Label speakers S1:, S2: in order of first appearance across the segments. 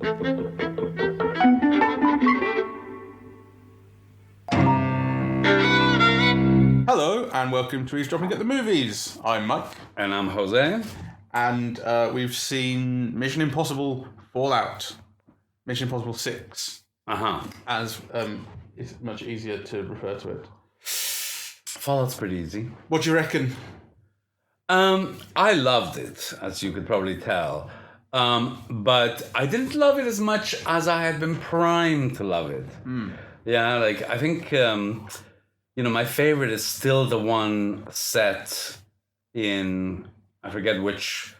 S1: Hello and welcome to Eavesdropping at the Movies. I'm Mike.
S2: And I'm José.
S1: And we've seen Mission Impossible Fallout. Mission Impossible 6. As it's much easier to refer to it.
S2: Fallout's pretty easy.
S1: What do you reckon?
S2: I loved it, as you could probably tell. But I didn't love it as much as I had been primed to love it. Yeah, like I think, my favorite is still the one set in, I forget which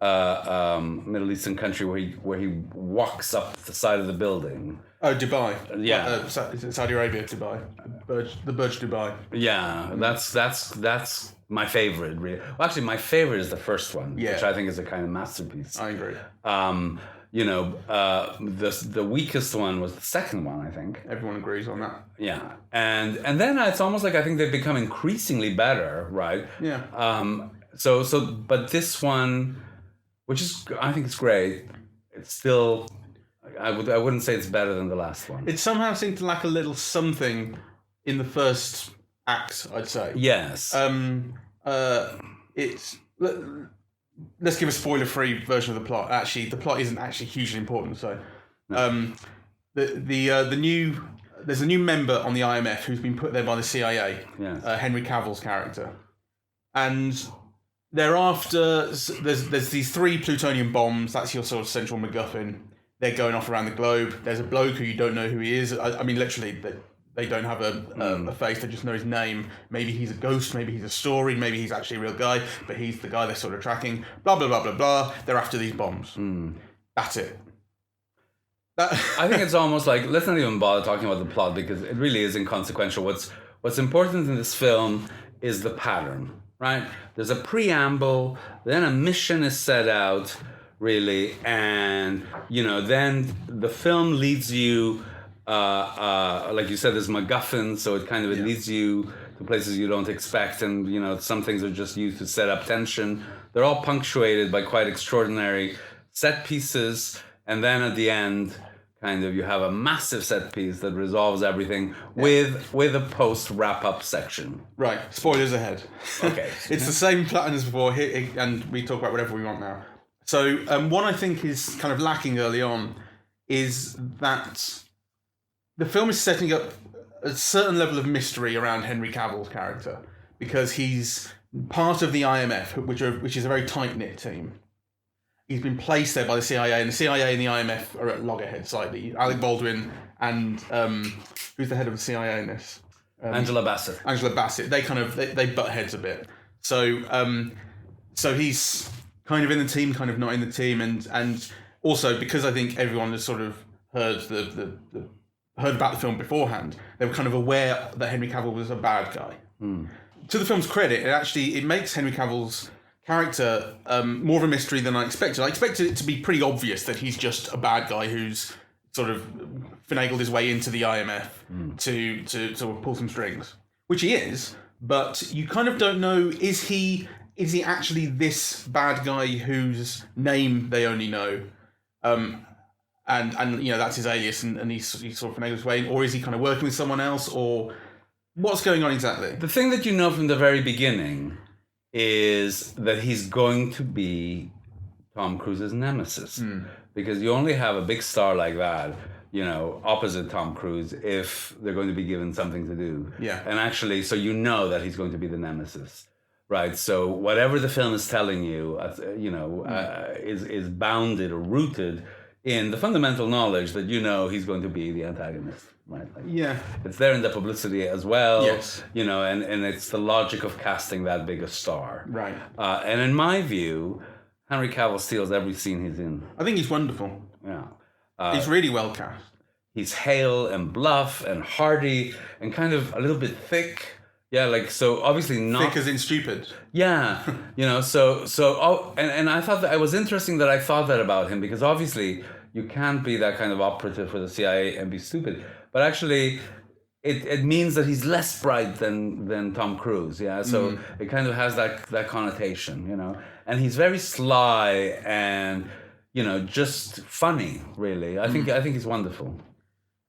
S2: Middle Eastern country where he walks up the side of the building.
S1: Oh, Dubai.
S2: Yeah.
S1: Is it Saudi Arabia, Dubai? The Burj Dubai.
S2: Yeah, that's my favorite. Really. Well, actually, my favorite is the first one, which I think is a kind of masterpiece.
S1: I agree.
S2: The weakest one was the second one, I think.
S1: Everyone agrees on that.
S2: Yeah, and then it's almost like I think they've become increasingly better, right?
S1: Yeah.
S2: But this one, which is I think it's great. It's still, I wouldn't say it's better than the last one.
S1: It somehow seemed to lack a little something in the first act, I'd say.
S2: Yes.
S1: Let's give a spoiler-free version of the plot. Actually, the plot isn't actually hugely important. So, there's a new member on the IMF who's been put there by the CIA.
S2: Yes.
S1: Henry Cavill's character, and thereafter there's these 3 plutonium bombs. That's your sort of central MacGuffin. They're going off around the globe. There's a bloke who you don't know who he is. I mean, literally. They don't have a face, they just know his name. Maybe he's a ghost, maybe he's a story, maybe he's actually a real guy, but he's the guy they're sort of tracking. Blah, blah, blah, blah, blah. They're after these bombs. That's it.
S2: I think it's almost like, let's not even bother talking about the plot because it really is inconsequential. What's important in this film is the pattern, right? There's a preamble, then a mission is set out, really, and, then the film leads you... like you said, there's MacGuffin, so it leads you to places you don't expect, and some things are just used to set up tension. They're all punctuated by quite extraordinary set pieces, and then at the end, you have a massive set piece that resolves everything with a post wrap up section.
S1: Right, spoilers ahead.
S2: Okay,
S1: it's the same pattern as before, and we talk about whatever we want now. So, what I think is kind of lacking early on is that the film is setting up a certain level of mystery around Henry Cavill's character because he's part of the IMF, which is a very tight-knit team. He's been placed there by the CIA, and the CIA and the IMF are at loggerheads slightly. Alec Baldwin and who's the head of the CIA in this?
S2: Angela Bassett.
S1: Angela Bassett. They butt heads a bit. So he's kind of in the team, kind of not in the team, and also because I think everyone has sort of heard heard about the film beforehand, they were kind of aware that Henry Cavill was a bad guy. To the film's credit, it makes Henry Cavill's character more of a mystery than I expected. I expected it to be pretty obvious that he's just a bad guy who's sort of finagled his way into the IMF to sort of pull some strings, which he is, but you kind of don't know, is he actually this bad guy whose name they only know? And that's his alias, and he's sort of finagles his way in, or is he kind of working with someone else, or what's going on exactly?
S2: The thing that you know from the very beginning is that he's going to be Tom Cruise's nemesis, because you only have a big star like that, opposite Tom Cruise if they're going to be given something to do.
S1: Yeah.
S2: And actually, so that he's going to be the nemesis. Right, so whatever the film is telling you, is bounded or rooted in the fundamental knowledge that he's going to be the antagonist, right? It's there in the publicity as well,
S1: yes.
S2: And it's the logic of casting that big a star.
S1: Right.
S2: And in my view, Henry Cavill steals every scene he's in.
S1: I think he's wonderful.
S2: Yeah.
S1: He's really well cast.
S2: He's hale and bluff and hardy and kind of a little bit thick. Yeah, so obviously not...
S1: Thick as in stupid.
S2: Yeah, and I thought that it was interesting that I thought that about him, because obviously you can't be that kind of operative for the CIA and be stupid. But actually, it means that he's less bright than Tom Cruise, yeah? So it kind of has that connotation, And he's very sly, and, just funny. Really, I think he's wonderful.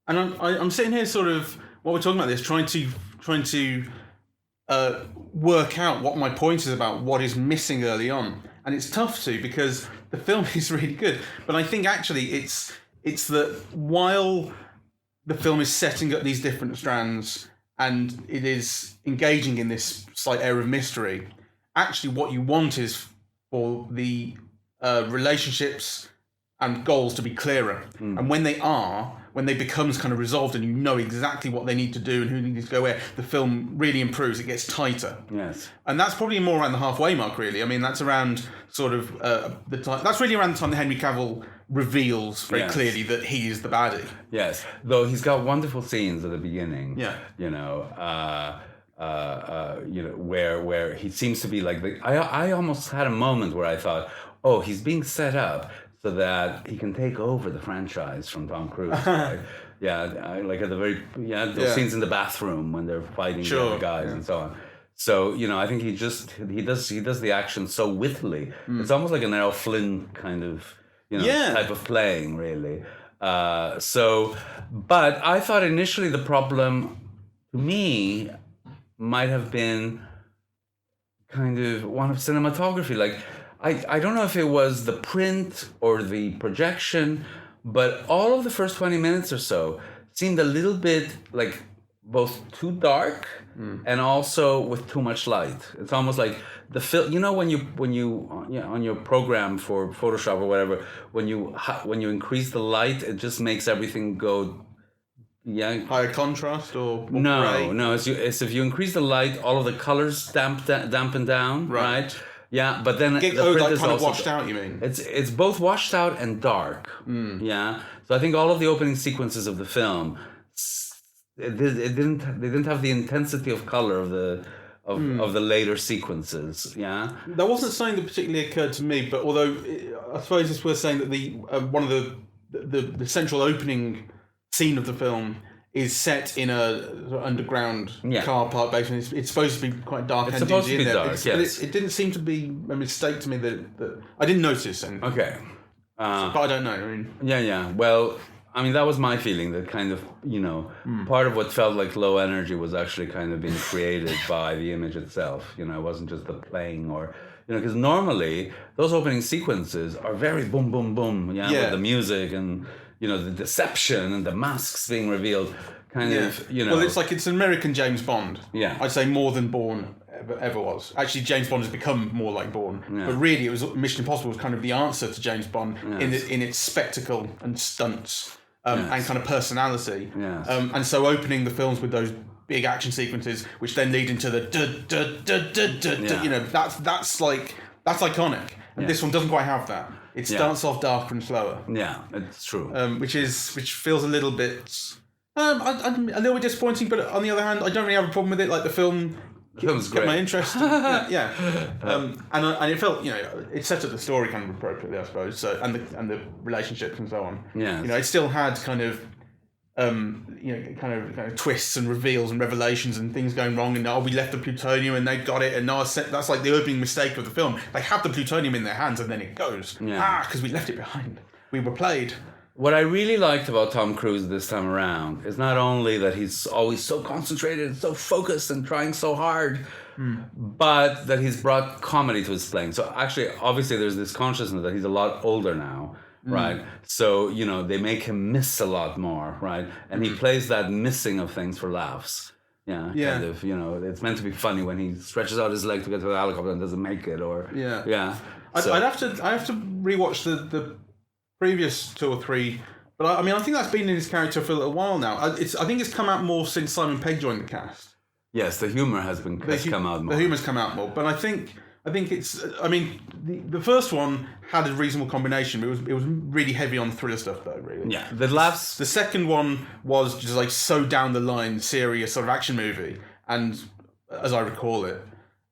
S1: And I'm sitting here sort of while we're talking about this, trying to work out what my point is about what is missing early on, and it's tough to because the film is really good, but I think actually it's that while the film is setting up these different strands and it is engaging in this slight air of mystery, actually what you want is for the relationships and goals to be clearer. And when they become kind of resolved and you know exactly what they need to do and who needs to go where, the film really improves. It gets tighter.
S2: Yes.
S1: And that's probably more around the halfway mark, really. I mean, that's around sort of the time. That's really around the time that Henry Cavill reveals very clearly that he is the baddie.
S2: Yes. Though he's got wonderful scenes at the beginning.
S1: Yeah.
S2: Where he seems to be like I almost had a moment where I thought, oh, he's being set up so that he can take over the franchise from Tom Cruise. Right? Like at the very those scenes in the bathroom when they're fighting the other guys and so on. So I think he does the action so wittily. It's almost like an Errol Flynn kind of type of playing, really. But I thought initially the problem to me might have been kind of one of cinematography. Like, I don't know if it was the print or the projection, but all of the first 20 minutes or so seemed a little bit like both too dark and also with too much light. It's almost like the film. When you on your program for Photoshop or whatever, when you increase the light, it just makes everything go. Yeah.
S1: Higher contrast or more
S2: no.
S1: gray?
S2: It's if you increase the light, all of the colors dampen down, right? Yeah, but then the print
S1: like
S2: is
S1: kind of
S2: also
S1: washed out. You mean?
S2: It's both washed out and dark. Yeah. So I think all of the opening sequences of the film, they didn't have the intensity of color of the later sequences. Yeah.
S1: That wasn't something that particularly occurred to me, but although I suppose it's worth saying that the one of the central opening scene of the film is set in a sort of underground car park basement. It's supposed to be quite dark and dingy in there.
S2: Dark,
S1: but it didn't seem to be a mistake to me that I didn't notice anything.
S2: Okay.
S1: But I don't know. I mean,
S2: yeah. Well, I mean, that was my feeling, that kind of, part of what felt like low energy was actually kind of being created by the image itself. It wasn't just the playing or, because normally those opening sequences are very boom, boom, boom, with the music and, the deception and the masks being revealed, kind of,
S1: Well, it's an American James Bond.
S2: Yeah.
S1: I'd say more than Bourne ever was. Actually, James Bond has become more like Bourne. Yeah. But really, it was Mission Impossible was kind of the answer to James Bond in its spectacle and stunts and kind of personality.
S2: Yes.
S1: And so opening the films with those big action sequences, which then lead into the that's iconic. And this one doesn't quite have that. It starts off darker and slower.
S2: Yeah, it's true.
S1: Which feels a little bit a little bit disappointing, but on the other hand, I don't really have a problem with it. Like the film kept my interest. And it felt, it set up the story kind of appropriately, I suppose. So and the relationships and so on.
S2: Yeah.
S1: It still had kind of kind of twists and reveals and revelations and things going wrong, and we left the plutonium and they got it, and that's like the opening mistake of the film. They have the plutonium in their hands and then it goes. Because we left it behind. We were played.
S2: What I really liked about Tom Cruise this time around is not only that he's always so concentrated and so focused and trying so hard, but that he's brought comedy to his playing. So actually, obviously, there's this consciousness that he's a lot older now, right? So, they make him miss a lot more, right? And he plays that missing of things for laughs. Yeah. Kind of, it's meant to be funny when he stretches out his leg to get to the helicopter and doesn't make it, or... Yeah.
S1: I'd have to rewatch the previous 2 or 3, but I think that's been in his character for a little while now. I think it's come out more since Simon Pegg joined the cast.
S2: Yes, the humor has come out more.
S1: The humor's come out more, but I think it's. I mean, the first one had a reasonable combination. It was really heavy on thriller stuff, though. Really.
S2: Yeah, the laughs.
S1: The second one was just like so down the line, serious sort of action movie, and as I recall it,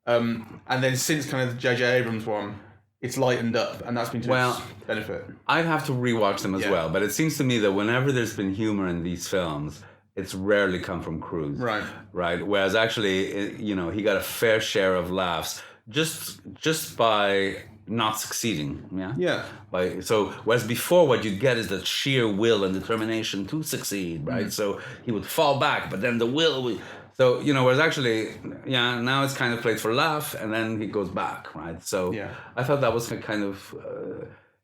S1: and then since kind of the J.J. Abrams one, it's lightened up, and that's been to its benefit.
S2: I'd have to rewatch them as well, but it seems to me that whenever there's been humor in these films, it's rarely come from Cruise. Right. Whereas actually, he got a fair share of laughs just by not succeeding. Yeah.
S1: Yeah.
S2: Whereas before, what you'd get is the sheer will and determination to succeed, right? So he would fall back, but then the will would. So whereas actually, now it's kind of played for laugh, and then he goes back, right? So I thought that was kind of,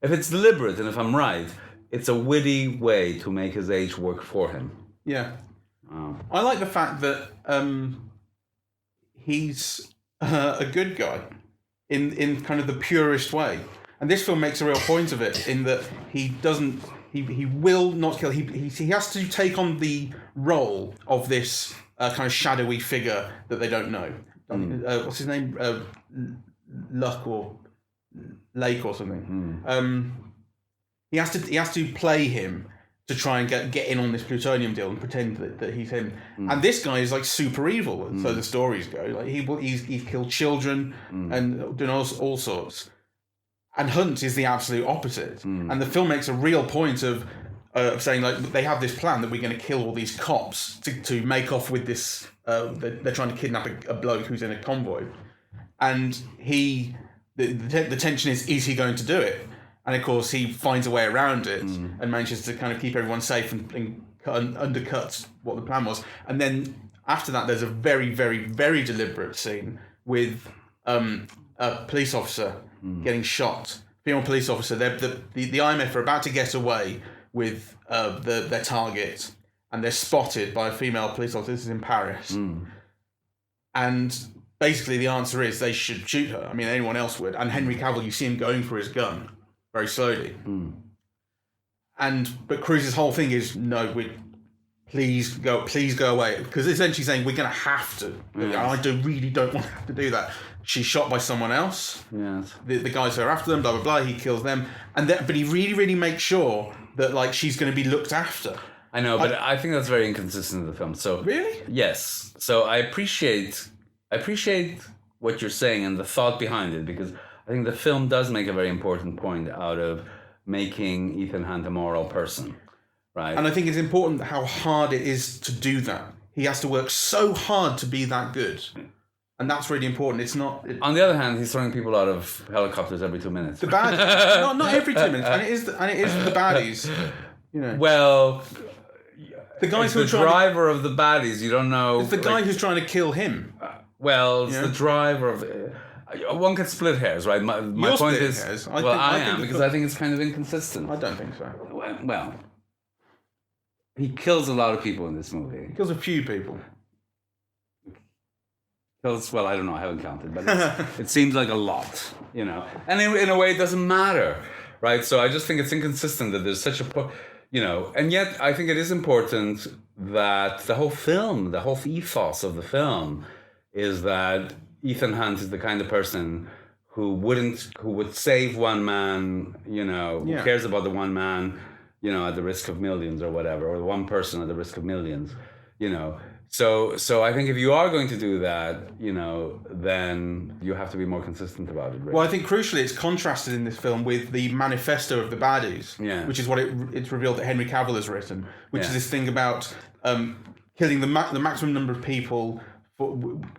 S2: if it's deliberate and if I'm right, it's a witty way to make his age work for him.
S1: Yeah. I like the fact that he's a good guy in kind of the purest way. And this film makes a real point of it in that he doesn't, he will not kill. He has to take on the role of this kind of shadowy figure that they don't know. What's his name? Luck or Lake or something. He has to play him to try and get in on this plutonium deal and pretend that he's him. And this guy is like super evil, so the stories go. Like he's killed children and done all sorts. And Hunt is the absolute opposite. And the film makes a real point of saying like they have this plan that we're going to kill all these cops to make off with this. They're trying to kidnap a bloke who's in a convoy, and the tension is he going to do it? And of course, he finds a way around it and manages to kind of keep everyone safe and undercut what the plan was. And then after that, there's a very, very, very deliberate scene with a police officer getting shot. Female police officer. The IMF are about to get away with their target, and they're spotted by a female police officer. This is in Paris. And basically, the answer is they should shoot her. I mean, anyone else would. And Henry Cavill, you see him going for his gun very slowly. But Cruise's whole thing is, no, please go away. Because essentially saying, we're going to have to. Yes. I really don't want to have to do that. She's shot by someone else.
S2: Yes.
S1: The guys who are after them, blah, blah, blah, he kills them. But he really, really makes sure that like she's going to be looked after.
S2: I know, but I think that's very inconsistent in the film. So
S1: really?
S2: Yes. So I appreciate what you're saying and the thought behind it, because I think the film does make a very important point out of making Ethan Hunt a moral person, right?
S1: And I think it's important how hard it is to do that. He has to work so hard to be that good. And that's really important. It's not...
S2: On the other hand, he's throwing people out of helicopters every 2 minutes.
S1: The baddies. not every 2 minutes. And it is the baddies.
S2: Well...
S1: The guys who
S2: the driver of the baddies, you don't know...
S1: It's the guy who's trying to kill him.
S2: It's the driver of... One can split hairs, right? My point is...
S1: Hairs.
S2: I am, because I think it's kind of inconsistent.
S1: I don't think so.
S2: Well, he kills a lot of people in this movie.
S1: He kills a few people.
S2: Well, I don't know, I haven't counted, but it seems like a lot, And in a way, it doesn't matter, right? So I just think it's inconsistent that there's such a... and yet I think it is important that the whole film, the whole ethos of the film is that Ethan Hunt is the kind of person who would save one man, who cares about the one man, at the risk of millions or whatever, or one person at the risk of millions, So I think if you are going to do that, then you have to be more consistent about it. Really.
S1: Well, I think crucially it's contrasted in this film with the manifesto of the baddies, which is what it's revealed that Henry Cavill has written, which is this thing about killing the maximum number of people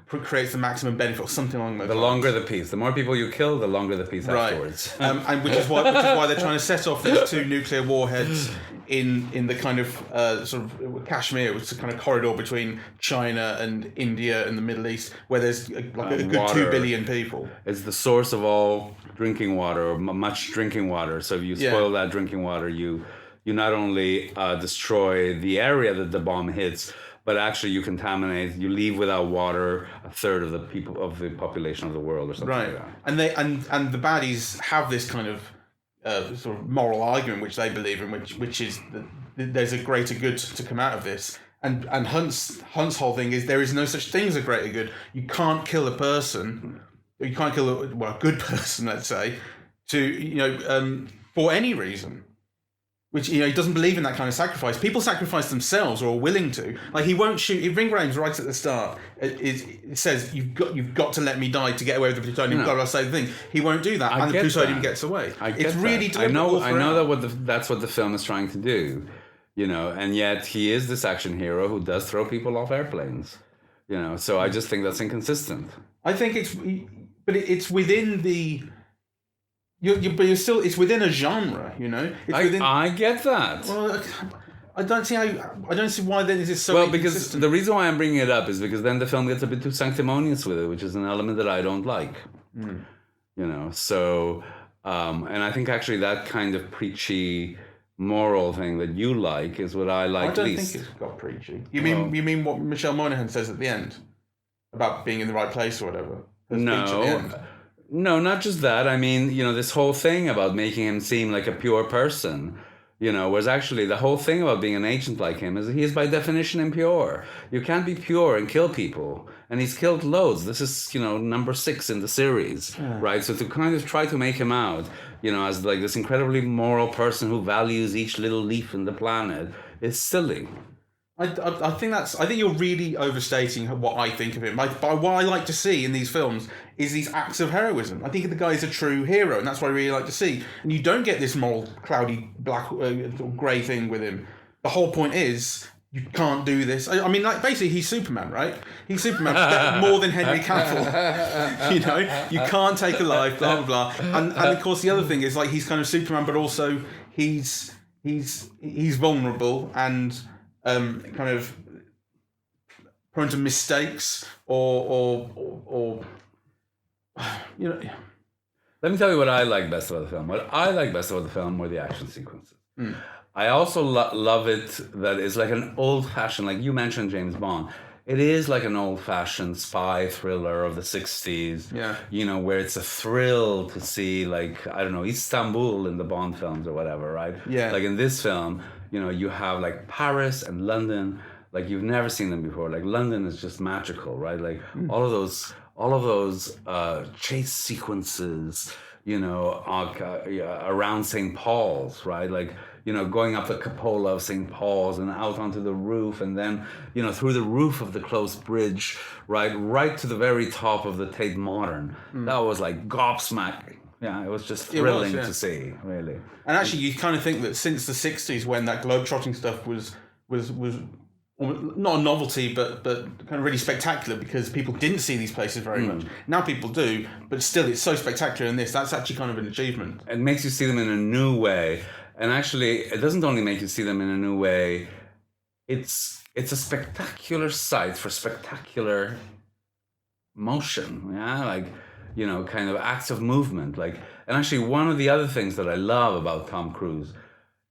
S1: creates the maximum benefit, or something along those lines.
S2: The longer the peace. The more people you kill, the longer the peace afterwards.
S1: And which is why they're trying to set off these 2 nuclear warheads in the kind of sort of Kashmir, which is a kind of corridor between China and India and the Middle East, where there's a good 2 billion people.
S2: It's the source of all drinking water, or much drinking water. So if you spoil that drinking water, you not only destroy the area that the bomb hits, but actually you contaminate, you leave without water a third of the people of the population of the world, or something like that.
S1: And the baddies have this kind of sort of moral argument which they believe in, which is that there's a greater good to come out of this. And Hunt's whole thing is there is no such thing as a greater good. You can't kill a person, you can't kill a good person, let's say, for any reason. Which, he doesn't believe in that kind of sacrifice. People sacrifice themselves or are willing to. Like, he won't shoot. Ving Rhames, right at the start, it says, you've got to let me die to get away with the plutonium. You've got to say the thing. He won't do that, and the plutonium gets away. It's really
S2: deliberate. I know that's what the film is trying to do, and yet he is this action hero who does throw people off airplanes, So I just think that's inconsistent.
S1: I think it's within the but you're still, it's within a genre, you know. It's within.
S2: I get that.
S1: Well, I don't see why then is it so.
S2: Well, because the reason why I'm bringing it up is because then the film gets a bit too sanctimonious with it, which is an element that I don't like. You know, so and I think actually that kind of preachy moral thing that you like is what I like least.
S1: I don't think it's got preachy. You mean what Michelle Monaghan says at the end about being in the right place or whatever?
S2: No, not just that. I mean, you know, this whole thing about making him seem like a pure person, you know, whereas actually the whole thing about being an agent like him is he is by definition impure. You can't be pure and kill people. And he's killed loads. This is, you know, number 6 in the series, right? So to kind of try to make him out, you know, as like this incredibly moral person who values each little leaf in the planet is silly.
S1: I think you're really overstating what I think of him. What I like to see in these films is these acts of heroism. I think the guy is a true hero, and that's what I really like to see. And you don't get this moral, cloudy, black, grey thing with him. The whole point is you can't do this. I mean, like basically, he's Superman, right? He's Superman more than Henry Cavill. You know, you can't take a life, blah blah blah. And of course, the other thing is like he's kind of Superman, but also he's vulnerable and. Kind of prone to mistakes or you know.
S2: Let me tell you what I like best about the film. What I like best about the film were the action sequences. I also love it that it's like an old-fashioned, like you mentioned James Bond. It is like an old-fashioned spy thriller of the 60s.
S1: Yeah.
S2: You know, where it's a thrill to see, like, I don't know, Istanbul in the Bond films or whatever, right?
S1: Yeah.
S2: Like in this film, you know, you have like Paris and London, like you've never seen them before. Like London is just magical, right? Like all of those chase sequences, you know, around St. Paul's, right? Like, you know, going up the cupola of St. Paul's and out onto the roof, and then, you know, through the roof of the closed bridge, right to the very top of the Tate Modern. That was like gobsmacking. Yeah, it was just thrilling to see, really.
S1: And actually, you kind of think that since the 60s, when that globetrotting stuff was not a novelty, but kind of really spectacular because people didn't see these places very much. Now people do, but still it's so spectacular in this. That's actually kind of an achievement.
S2: It makes you see them in a new way. And actually, it doesn't only make you see them in a new way, it's a spectacular sight for spectacular motion. Yeah, like, you know, kind of acts of movement. Like, and actually one of the other things that I love about Tom Cruise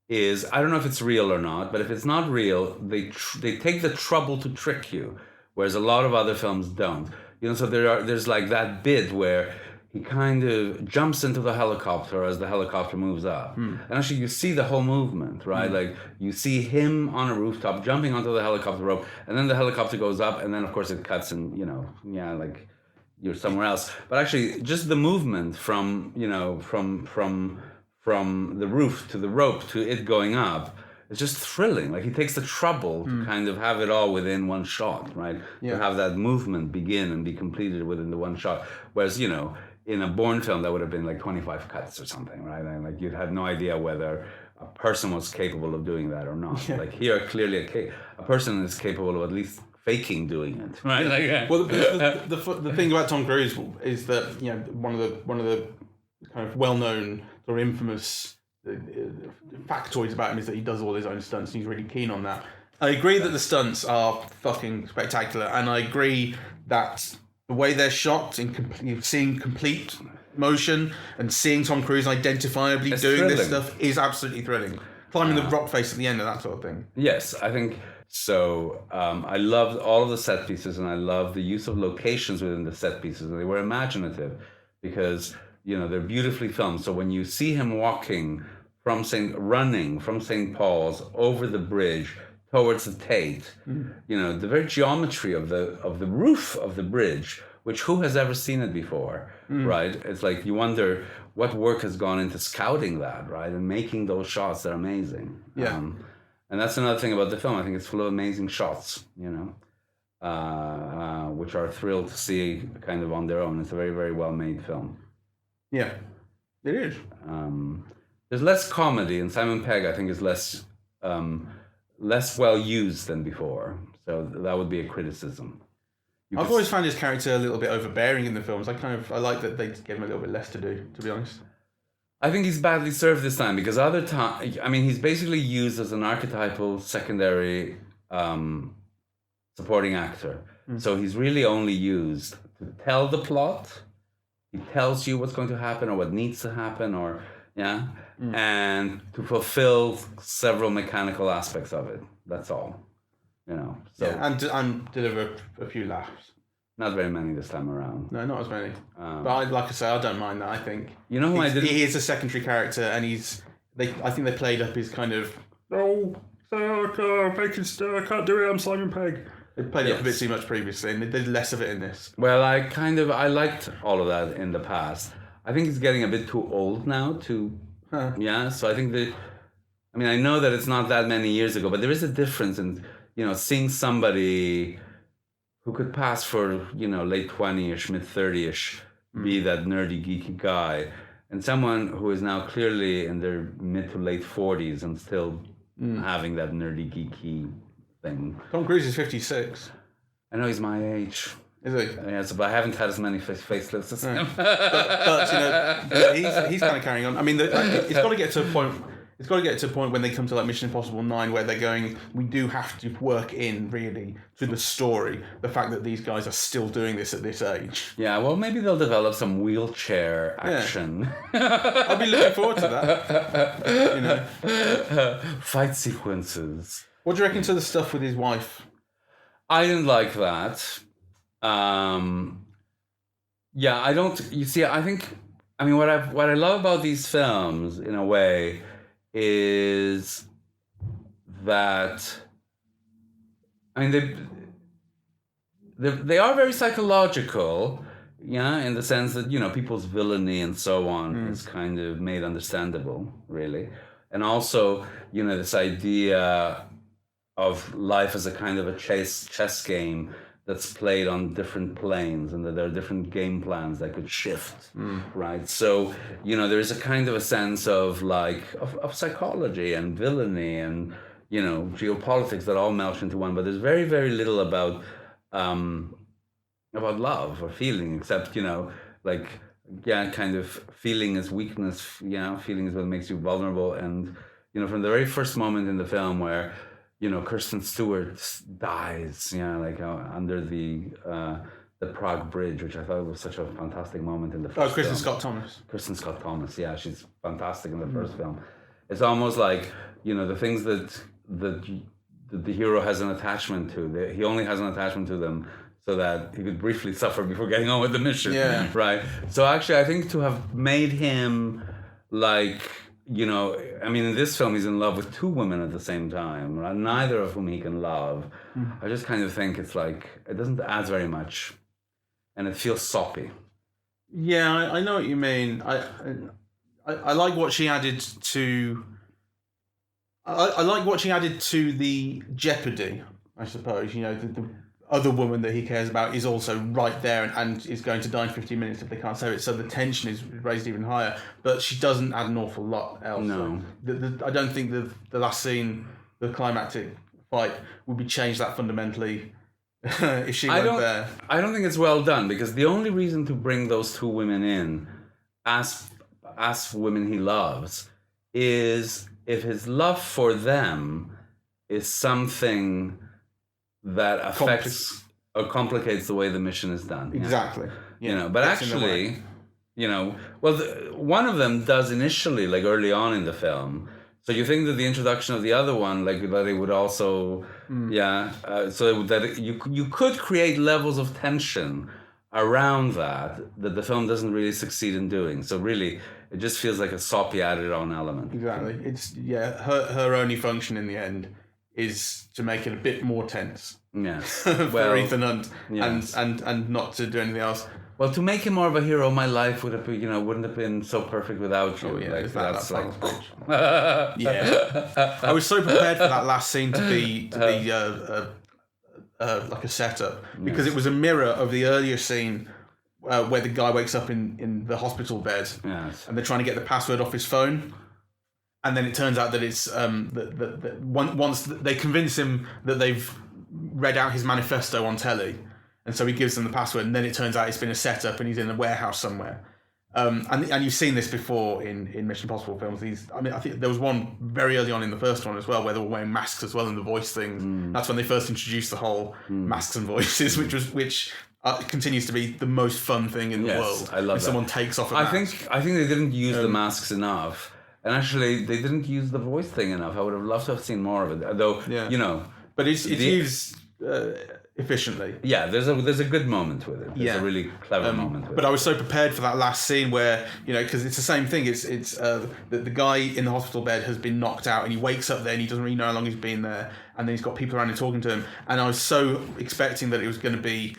S2: is, I don't know if it's real or not, but if it's not real, they take the trouble to trick you, whereas a lot of other films don't. You know, so there's like that bit where he kind of jumps into the helicopter as the helicopter moves up. And actually you see the whole movement, right? Like you see him on a rooftop jumping onto the helicopter rope, and then the helicopter goes up, and then of course it cuts and, you know, yeah, like you're somewhere else. But actually just the movement from, you know, from the roof to the rope to it going up, it's just thrilling. Like he takes the trouble to kind of have it all within one shot, right?
S1: Yeah.
S2: To have that movement begin and be completed within the one shot. Whereas, you know, in a Bourne film, that would have been like 25 cuts or something, right? And like you'd had no idea whether a person was capable of doing that or not. Yeah. Like here, clearly a person is capable of at least faking doing it, right? Like, yeah.
S1: Well, the thing about Tom Cruise is that, you know, one of the kind of well-known or infamous factoids about him is that he does all his own stunts, and he's really keen on that. I agree that the stunts are fucking spectacular, and I agree that the way they're shot, seeing complete motion and seeing Tom Cruise identifiably doing
S2: thrilling.
S1: This stuff is absolutely thrilling. Climbing the rock face at the end and that sort of thing.
S2: Yes, I think so. I loved all of the set pieces, and I love the use of locations within the set pieces, and they were imaginative because, you know, they're beautifully filmed. So when you see him running from St. Paul's over the bridge towards the Tate, you know, the very geometry of the roof of the bridge, which who has ever seen it before, right? It's like you wonder what work has gone into scouting that, right? And making those shots, they're amazing.
S1: Yeah.
S2: And that's another thing about the film. I think it's full of amazing shots, you know, which are a thrill to see kind of on their own. It's a very, very well-made film.
S1: Yeah, it is.
S2: There's less comedy, and Simon Pegg, I think, is less well used than before. So that would be a criticism.
S1: I've always found his character a little bit overbearing in the films. I like that they gave him a little bit less to do, to be honest.
S2: I think he's badly served this time because other time, I mean, he's basically used as an archetypal secondary supporting actor. So he's really only used to tell the plot. He tells you what's going to happen or what needs to happen, or and to fulfill several mechanical aspects of it. That's all, So
S1: and deliver a few laughs.
S2: Not very many this time around.
S1: No, not as many. But like I say, I don't mind that. I think
S2: who I didn't.
S1: He is a secondary character, and I think they played up his kind of I can't do it. I'm Simon Pegg. They played it up a bit too much previously, and they did less of it in this.
S2: Well, I liked all of that in the past. I think he's getting a bit too old now to. So I think I know that it's not that many years ago, but there is a difference in seeing somebody who could pass for, late 20-ish, mid 30-ish, be that nerdy, geeky guy, and someone who is now clearly in their mid to late 40s and still having that nerdy, geeky thing.
S1: Tom Cruise is 56.
S2: I know he's my age.
S1: Is he?
S2: Yes, but I haven't had as many facelifts as him.
S1: but he's kind of carrying on. I mean, it's got to get to a point. It's got to get to a point when they come to like Mission Impossible 9 where they're going, we do have to work in really to the story the fact that these guys are still doing this at this age.
S2: Yeah, well, maybe they'll develop some wheelchair action.
S1: Yeah. I'll be looking forward to that.
S2: Fight sequences.
S1: What do you reckon to the stuff with his wife?
S2: I didn't like that. I don't. You see, I think. I mean, what I love about these films, in a way, is that. I mean, they are very psychological, in the sense that people's villainy and so on is kind of made understandable, really, and also this idea of life as a kind of a chess game that's played on different planes, and that there are different game plans that could shift, right? So, there is a kind of a sense of of psychology and villainy and, geopolitics that all melt into one, but there's very, very little about love or feeling, except, kind of feeling is weakness, feeling is what makes you vulnerable. And, from the very first moment in the film where, Kristen Stewart dies, under the Prague Bridge, which I thought was such a fantastic moment in the first
S1: Kristen
S2: film.
S1: Scott Thomas.
S2: Kristen Scott Thomas, yeah, she's fantastic in the first film. It's almost like, the things that the hero has an attachment to, he only has an attachment to them so that he could briefly suffer before getting on with the mission, right? So actually, I think to have made him in this film, he's in love with two women at the same time, right? Neither of whom he can love. I just kind of think it's it doesn't add very much, and it feels soppy.
S1: Yeah, I know what you mean. I like what she added to. I like what she added to the jeopardy, I suppose. The other woman that he cares about is also right there and is going to die in 15 minutes if they can't save it. So the tension is raised even higher. But she doesn't add an awful lot else.
S2: No.
S1: I don't think the last scene, the climactic fight, would be changed that fundamentally if she weren't there.
S2: I don't think it's well done, because the only reason to bring those two women in as women he loves is if his love for them is something that affects or complicates the way the mission is done.
S1: Exactly.
S2: But actually, one of them does initially, early on in the film. So you think that the introduction of the other one, that it would also, so that you could create levels of tension around that the film doesn't really succeed in doing. So really, it just feels like a soppy added on element.
S1: Exactly. It's her only function in the end is to make it a bit more tense.
S2: Yes.
S1: For Ethan Hunt, and not to do anything else.
S2: Well, to make him more of a hero, my life would have been, wouldn't have been so perfect without you.
S1: Oh yeah,
S2: that's
S1: yeah. I was so prepared for that last scene to be like a setup, because it was a mirror of the earlier scene where the guy wakes up in the hospital bed, and they're trying to get the password off his phone. And then it turns out that it's once they convince him that they've read out his manifesto on telly, and so he gives them the password, and then it turns out it's been a setup and he's in a warehouse somewhere. And you've seen this before in Mission Impossible films. I think there was one very early on in the first one as well where they were wearing masks as well and the voice things. That's when they first introduced the whole masks and voices, which continues to be the most fun thing in the world.
S2: I love
S1: if
S2: that.
S1: Someone takes off a mask.
S2: I think they didn't use the masks enough, and actually they didn't use the voice thing enough. I would have loved to have seen more of it, though. Yeah.
S1: But it's used efficiently.
S2: Yeah, there's a good moment with it. There's a really clever moment with it.
S1: But I was so prepared for that last scene where, because it's the same thing. It's the guy in the hospital bed has been knocked out and he wakes up there and he doesn't really know how long he's been there, and then he's got people around him talking to him, and I was so expecting that it was going to be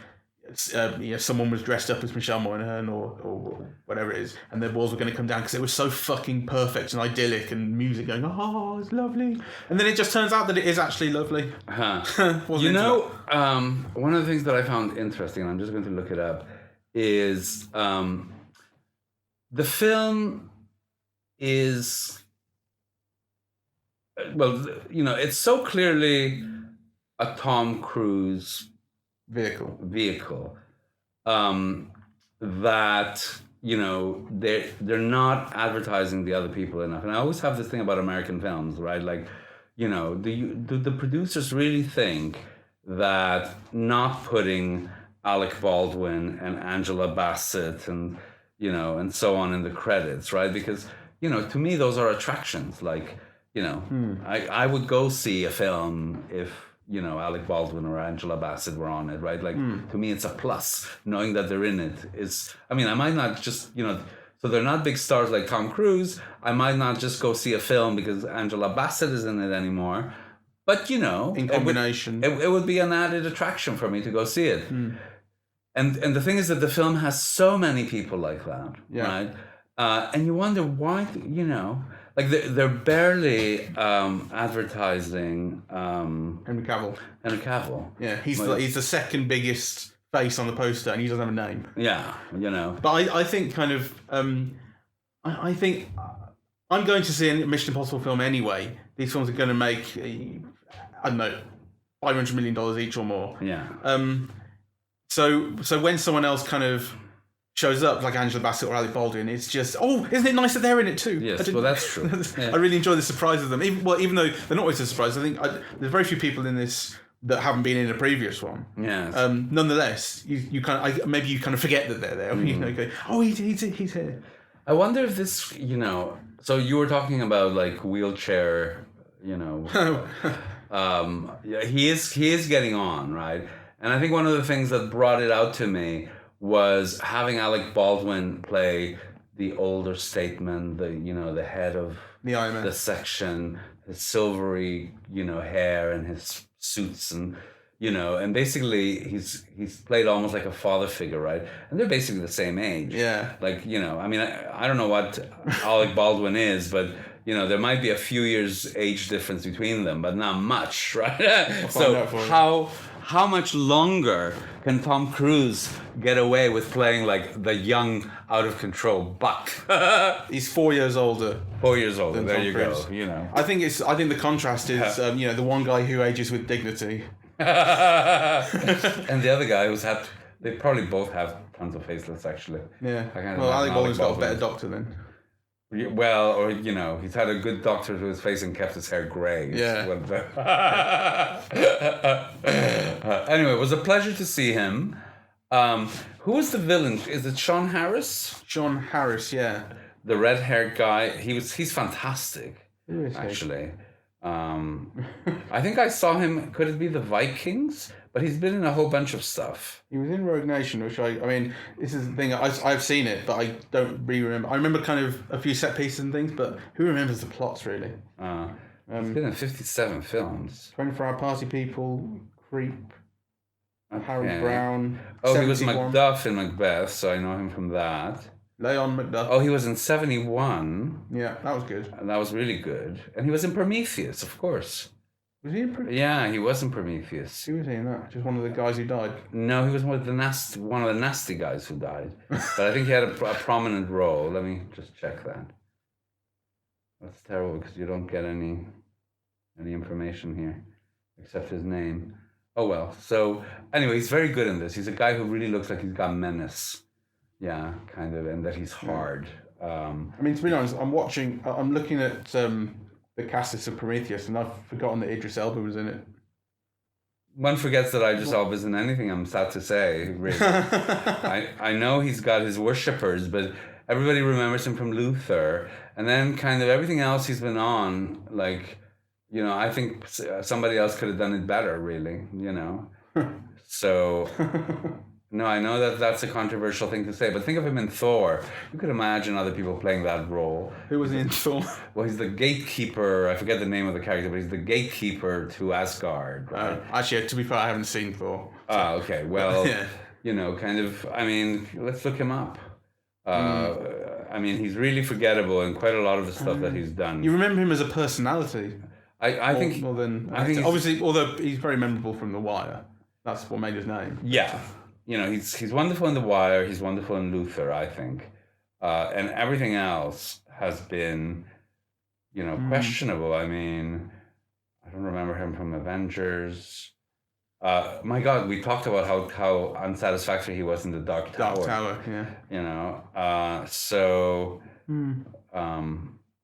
S1: someone was dressed up as Michelle Monaghan or whatever it is, and the walls were going to come down because it was so fucking perfect and idyllic and music going, oh, it's lovely, and then it just turns out that it is actually lovely.
S2: One of the things that I found interesting, and I'm just going to look it up, is the film is it's so clearly a Tom Cruise vehicle that they're not advertising the other people enough. And I always have this thing about American films, right? Like, do the producers really think that not putting Alec Baldwin and Angela Bassett and and so on in the credits, right? Because to me those are attractions. Like, I would go see a film if Alec Baldwin or Angela Bassett were on it, right? Like, to me, it's a plus. Knowing that they're in it is, I might not just, so they're not big stars like Tom Cruise. I might not just go see a film because Angela Bassett is in it anymore. But,
S1: in combination,
S2: it would be an added attraction for me to go see it. And the thing is that the film has so many people like that, right? And you wonder why, like they're barely advertising
S1: Henry Cavill. Yeah, he's the second biggest face on the poster, and he doesn't have a name.
S2: Yeah,
S1: But I think kind of I think I'm going to see a Mission Impossible film anyway. These films are going to make I don't know $500 million each or more.
S2: Yeah.
S1: So when someone else kind of shows up like Angela Bassett or Alec Baldwin, it's just, isn't it nice that they're in it too?
S2: Yes, well, that's true.
S1: I really enjoy the surprise of them. Even though they're not always a surprise, I think there's very few people in this that haven't been in a previous one.
S2: Yes.
S1: Nonetheless, you kind of maybe you kind of forget that they're there. Go, he's here.
S2: I wonder if this, so you were talking about like wheelchair, he is getting on, right? And I think one of the things that brought it out to me was having Alec Baldwin play the older statesman, the head of the section, his silvery, hair and his suits and, and basically he's played almost like a father figure, right? And they're basically the same age.
S1: Yeah.
S2: Like, I don't know what Alec Baldwin is, but, there might be a few years age difference between them, but not much, right? So how much longer can Tom Cruise get away with playing like the young, out of control buck?
S1: He's 4 years older.
S2: 4 years older. There
S1: Tom
S2: you
S1: Cruise.
S2: go.
S1: I think the contrast is the one guy who ages with dignity,
S2: and the other guy they probably both have tons of facelifts actually.
S1: Yeah. Well, Alec Baldwin's got a better doctor then.
S2: Well, or he's had a good doctor to his face and kept his hair grey.
S1: Yeah.
S2: Anyway, it was a pleasure to see him. Who was the villain? Is it Sean Harris?
S1: Sean Harris, yeah.
S2: The red-haired guy. He's fantastic.
S1: Who is he?
S2: Actually. I think I saw him. Could it be the Vikings? But he's been in a whole bunch of stuff.
S1: He was in Rogue Nation, which this is the thing. I've seen it, but I don't really remember. I remember kind of a few set pieces and things, but who remembers the plots really?
S2: He's been in 57 films.
S1: 24-Hour Party People, Creep, Harold Brown.
S2: Oh, 71. He was Macduff in Macbeth, so I know him from that.
S1: Leon Macduff.
S2: Oh, he was in 71.
S1: Yeah, that was good.
S2: And that was really good. And he was in Prometheus, of course.
S1: Was he in Prometheus?
S2: Yeah, he was in Prometheus.
S1: Who was he in that? Just one of the guys who died?
S2: No, he was one of the nasty guys who died. But I think he had a prominent role. Let me just check that. That's terrible because you don't get any information here except his name. Oh well. So anyway, he's very good in this. He's a guy who really looks like he's got menace. Yeah, kind of, and that he's hard.
S1: I mean, to be honest, I'm looking at the cast list of Prometheus, and I've forgotten that Idris Elba was in it.
S2: One forgets that Idris Elba isn't anything, I'm sad to say, really. I know he's got his worshippers, but everybody remembers him from Luther. And then kind of everything else he's been on, like, you know, I think somebody else could have done it better, really, you know. So, no, I know that that's a controversial thing to say, but think of him in Thor. You could imagine other people playing that role.
S1: Who was in Thor?
S2: Well, he's the gatekeeper. I forget the name of the character, but he's the gatekeeper to Asgard. Right?
S1: Actually, to be fair, I haven't seen Thor. So.
S2: Oh, okay. Well, you know, kind of, I mean, let's look him up. I mean, he's really forgettable in quite a lot of the stuff that he's done.
S1: You remember him as a personality?
S2: I think
S1: more than I think obviously, although he's very memorable from The Wire. That's what made his name.
S2: Yeah. You know, he's wonderful in The Wire. He's wonderful in Luther, I think. And everything else has been, you know, questionable. I mean, I don't remember him from Avengers. My God, we talked about how unsatisfactory he was in the Dark Tower.
S1: Dark Tower, yeah.
S2: You know,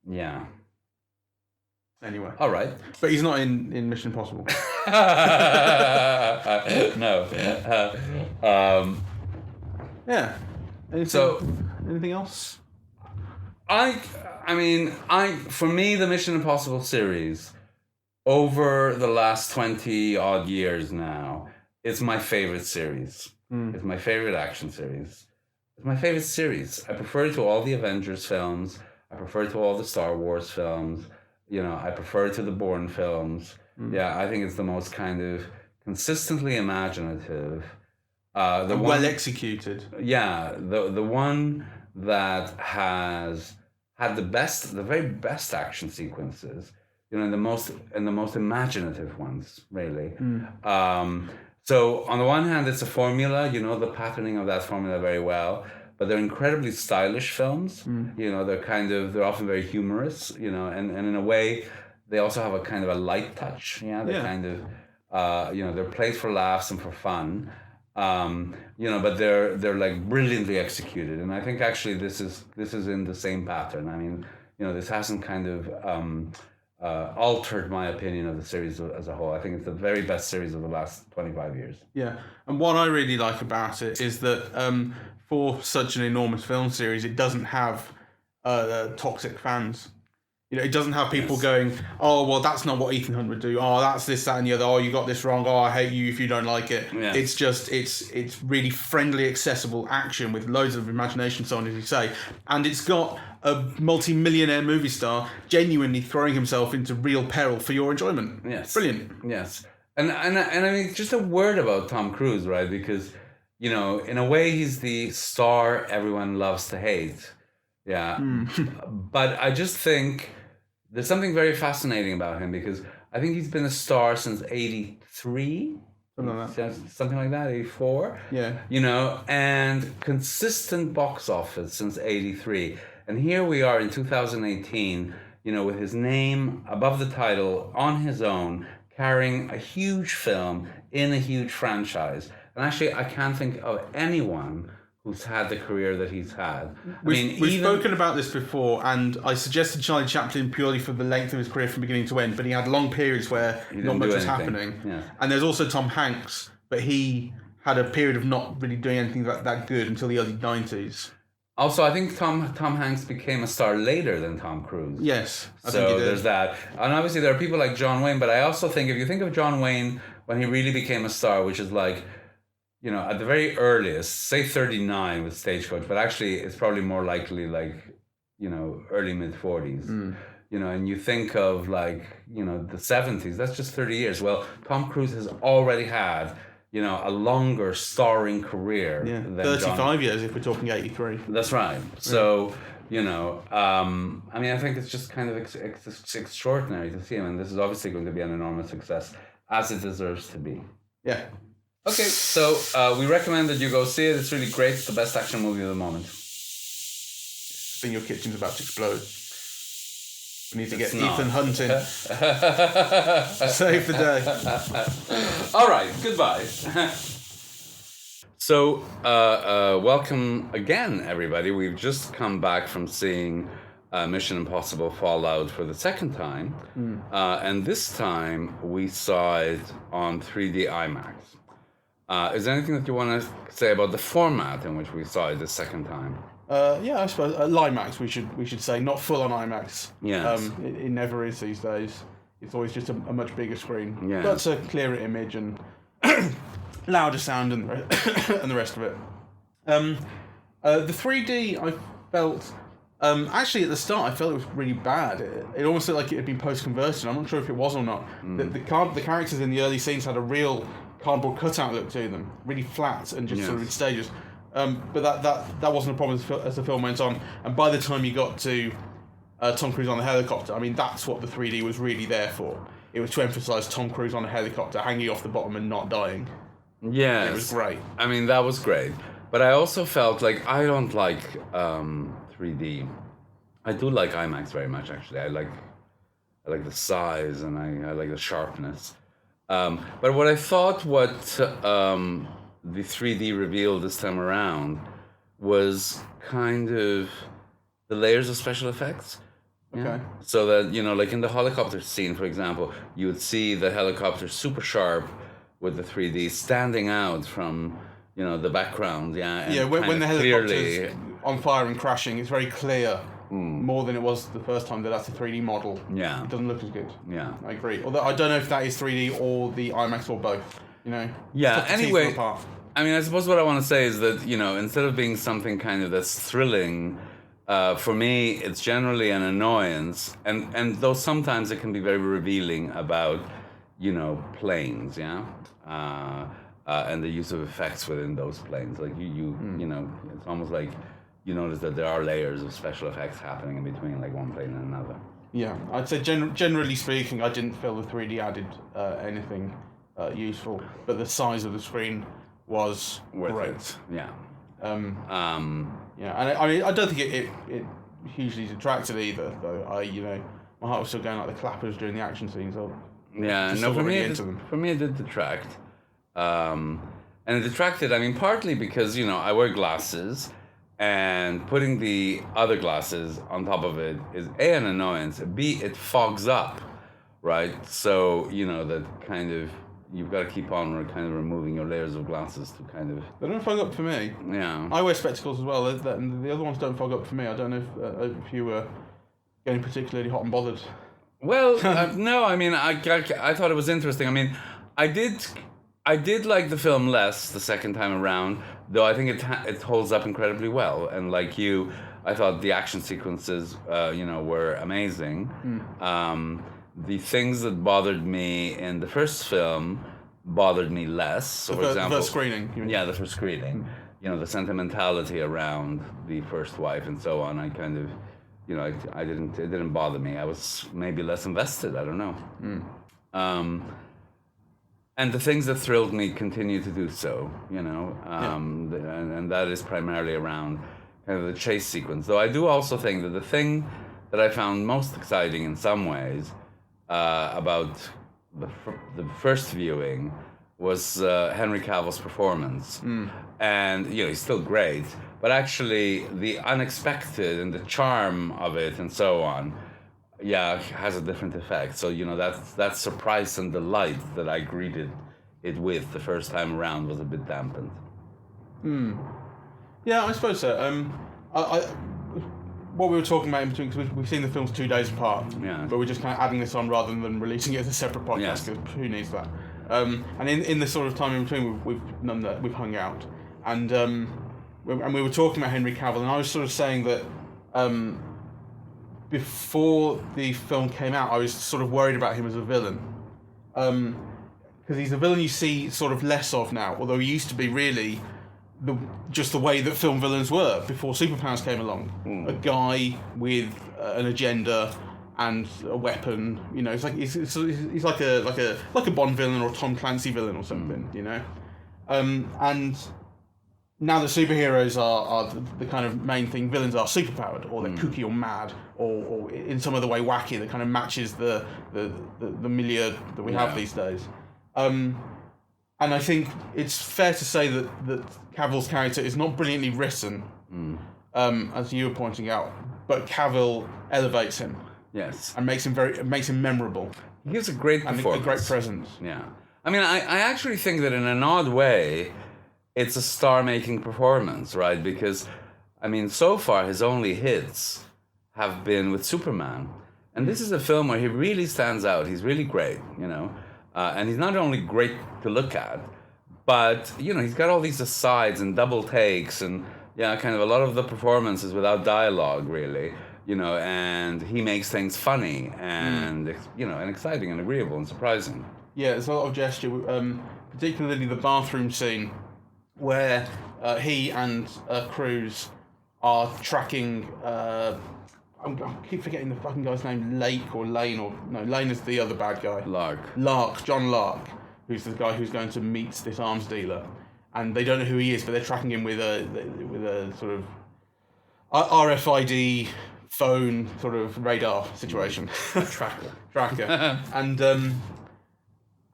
S2: yeah.
S1: Anyway.
S2: All right.
S1: But he's not in Mission Impossible.
S2: No.
S1: Yeah. Anything else?
S2: For me, the Mission Impossible series, over the last 20 odd years now, it's my favorite series. It's my favorite action series. It's my favorite series. I prefer it to all the Avengers films. I prefer it to all the Star Wars films. You know, I prefer it to the Bourne films. Yeah, I think it's the most kind of consistently imaginative.
S1: Well executed.
S2: Yeah, the one that has had the very best action sequences. You know, and the most imaginative ones, really. So on the one hand, it's a formula. You know the patterning of that formula very well. But they're incredibly stylish films. You know, they're often very humorous, you know, and in a way, they also have a kind of a light touch. Yeah, they're kind of, you know, they're played for laughs and for fun. You know, but they're like brilliantly executed. And I think actually this is in the same pattern. I mean, you know, this hasn't kind of altered my opinion of the series as a whole. I think it's the very best series of the last 25 years.
S1: Yeah, and what I really like about it is that for such an enormous film series, it doesn't have toxic fans. You know, it doesn't have people going, oh, well, that's not what Ethan Hunt would do. Oh, that's this, that, and the other. Oh, you got this wrong. Oh, I hate you if you don't like it. Yeah. It's just, it's really friendly, accessible action with loads of imagination, so on, as you say. And it's got a multi-millionaire movie star genuinely throwing himself into real peril for your enjoyment.
S2: Yes.
S1: Brilliant.
S2: Yes. And I mean, just a word about Tom Cruise, right? Because, you know, in a way, he's the star everyone loves to hate. Yeah. But I just think there's something very fascinating about him because I think he's been a star since 83. Something like that, 84.
S1: Yeah.
S2: You know, and consistent box office since 83. And here we are in 2018, you know, with his name above the title on his own, carrying a huge film in a huge franchise. And actually, I can't think of anyone who's had the career that he's had.
S1: We've spoken about this before, and I suggested Charlie Chaplin purely for the length of his career from beginning to end, but he had long periods where not much was happening. Yeah. And there's also Tom Hanks, but he had a period of not really doing anything that good until the early 90s.
S2: Also, I think Tom Hanks became a star later than Tom Cruise.
S1: Yes.
S2: So there's that. And obviously there are people like John Wayne, but I also think if you think of John Wayne when he really became a star, which is like, you know, at the very earliest, say 39 with Stagecoach, but actually it's probably more likely like, you know, early mid-40s. You know, and you think of like, you know, the 70s, that's just 30 years. Well, Tom Cruise has already had, you know, a longer starring career than
S1: 35 years if we're talking 83.
S2: That's right. So, you know, I mean, I think it's just kind of extraordinary to see him, and this is obviously going to be an enormous success, as it deserves to be.
S1: Yeah.
S2: Okay, so we recommend that you go see it. It's really great. It's the best action movie of the moment.
S1: I think your kitchen's about to explode. We need to get Ethan Hunt in. Save the day.
S2: All right, goodbye. So, welcome again, everybody. We've just come back from seeing Mission Impossible Fallout for the second time. And this time we saw it on 3D IMAX. Is there anything that you want to say about the format in which we saw it the second time?
S1: Yeah, I suppose Limax. We should say, not full on IMAX.
S2: Yes.
S1: It never is these days. It's always just a much bigger screen.
S2: Yeah.
S1: That's a clearer image and louder sound and and the rest of it. The 3D, I felt actually at the start I felt it was really bad. It almost looked like it had been post-converted. I'm not sure if it was or not. The characters in the early scenes had a real cardboard cutout look to them, really flat and just sort of in stages. But that wasn't a problem as the film went on. And by the time you got to Tom Cruise on the helicopter, I mean, that's what the 3D was really there for. It was to emphasise Tom Cruise on a helicopter, hanging off the bottom and not dying.
S2: Yes.
S1: It was great. I
S2: mean, that was great. But I also felt like I don't like 3D. I do like IMAX very much, actually. I like the size and I like the sharpness. But what I thought the 3D reveal this time around was kind of the layers of special effects.
S1: Okay.
S2: Yeah? So that, like in the helicopter scene, for example, you would see the helicopter super sharp with the 3D standing out from, the background. Yeah. And
S1: when the helicopter's on fire and crashing, it's very clear. More than it was the first time that's a 3D model.
S2: Yeah.
S1: It doesn't look as good.
S2: Yeah.
S1: I agree. Although I don't know if that is 3D or the IMAX or both.
S2: Yeah, anyway, I mean, I suppose what I want to say is that, instead of being something kind of that's thrilling, for me, it's generally an annoyance. And though sometimes it can be very revealing about, planes, yeah? And the use of effects within those planes. Like, it's almost like you notice that there are layers of special effects happening in between, like one plane and another.
S1: Yeah, I'd say generally speaking, I didn't feel the 3D added anything useful, but the size of the screen was great.
S2: It. Yeah.
S1: Yeah, and I mean, I don't think it hugely detracted either, though. My heart was still going like the clappers during the action scenes.
S2: Yeah, no, for me it did detract. And it detracted, I mean, partly because, I wear glasses, and putting the other glasses on top of it is A, an annoyance, B, it fogs up, right? So, that kind of, you've got to keep on kind of removing your layers of glasses to kind of...
S1: They don't fog up for me.
S2: Yeah.
S1: I wear spectacles as well, and the other ones don't fog up for me. I don't know if you were getting particularly hot and bothered.
S2: Well, no, I mean, I thought it was interesting. I mean, I did like the film less the second time around, though I think it holds up incredibly well. And like you, I thought the action sequences, were amazing. The things that bothered me in the first film bothered me less. So, for example,
S1: the first screening. You mean?
S2: Yeah, the first screening. The sentimentality around the first wife and so on. I kind of, it didn't bother me. I was maybe less invested. I don't know. And the things that thrilled me continue to do so, and that is primarily around kind of the chase sequence. Though I do also think that the thing that I found most exciting in some ways about the first viewing was Henry Cavill's performance. And, he's still great, but actually the unexpected and the charm of it and so on, has a different effect. So, that surprise and delight that I greeted it with the first time around was a bit dampened.
S1: Yeah, I suppose so. What we were talking about in between, because we've seen the films 2 days apart, but we're just kind of adding this on rather than releasing it as a separate podcast, because who needs that? And in the sort of time in between, we've hung out. And we were talking about Henry Cavill, and I was sort of saying that before the film came out, I was sort of worried about him as a villain. Because he's a villain you see sort of less of now, although he used to be really just the way that film villains were before superpowers came along. A guy with an agenda and a weapon, it's like he's like a Bond villain or a Tom Clancy villain or something, and now the superheroes are the kind of main thing. Villains are superpowered, or they're kooky or mad, or in some other way wacky that kind of matches the milieu that we have these days. And I think it's fair to say that Cavill's character is not brilliantly written, as you were pointing out, but Cavill elevates him.
S2: Yes.
S1: And makes him memorable.
S2: He gives a great performance.
S1: And a great presence.
S2: Yeah. I mean, I actually think that in an odd way, it's a star-making performance, right? Because, I mean, so far his only hits have been with Superman. And this is a film where he really stands out. He's really great, you know. And he's not only great to look at, but, you know, he's got all these asides and double takes and, yeah, kind of a lot of the performances without dialogue, really. You know, and he makes things funny and, you know, and exciting and agreeable and surprising.
S1: Yeah, there's a lot of gesture, particularly the bathroom scene where he and Cruz are tracking, I keep forgetting the fucking guy's name, Lane is the other bad guy. John Lark, who's the guy who's going to meet this arms dealer. And they don't know who he is, but they're tracking him with a sort of RFID phone sort of radar situation. Tracker.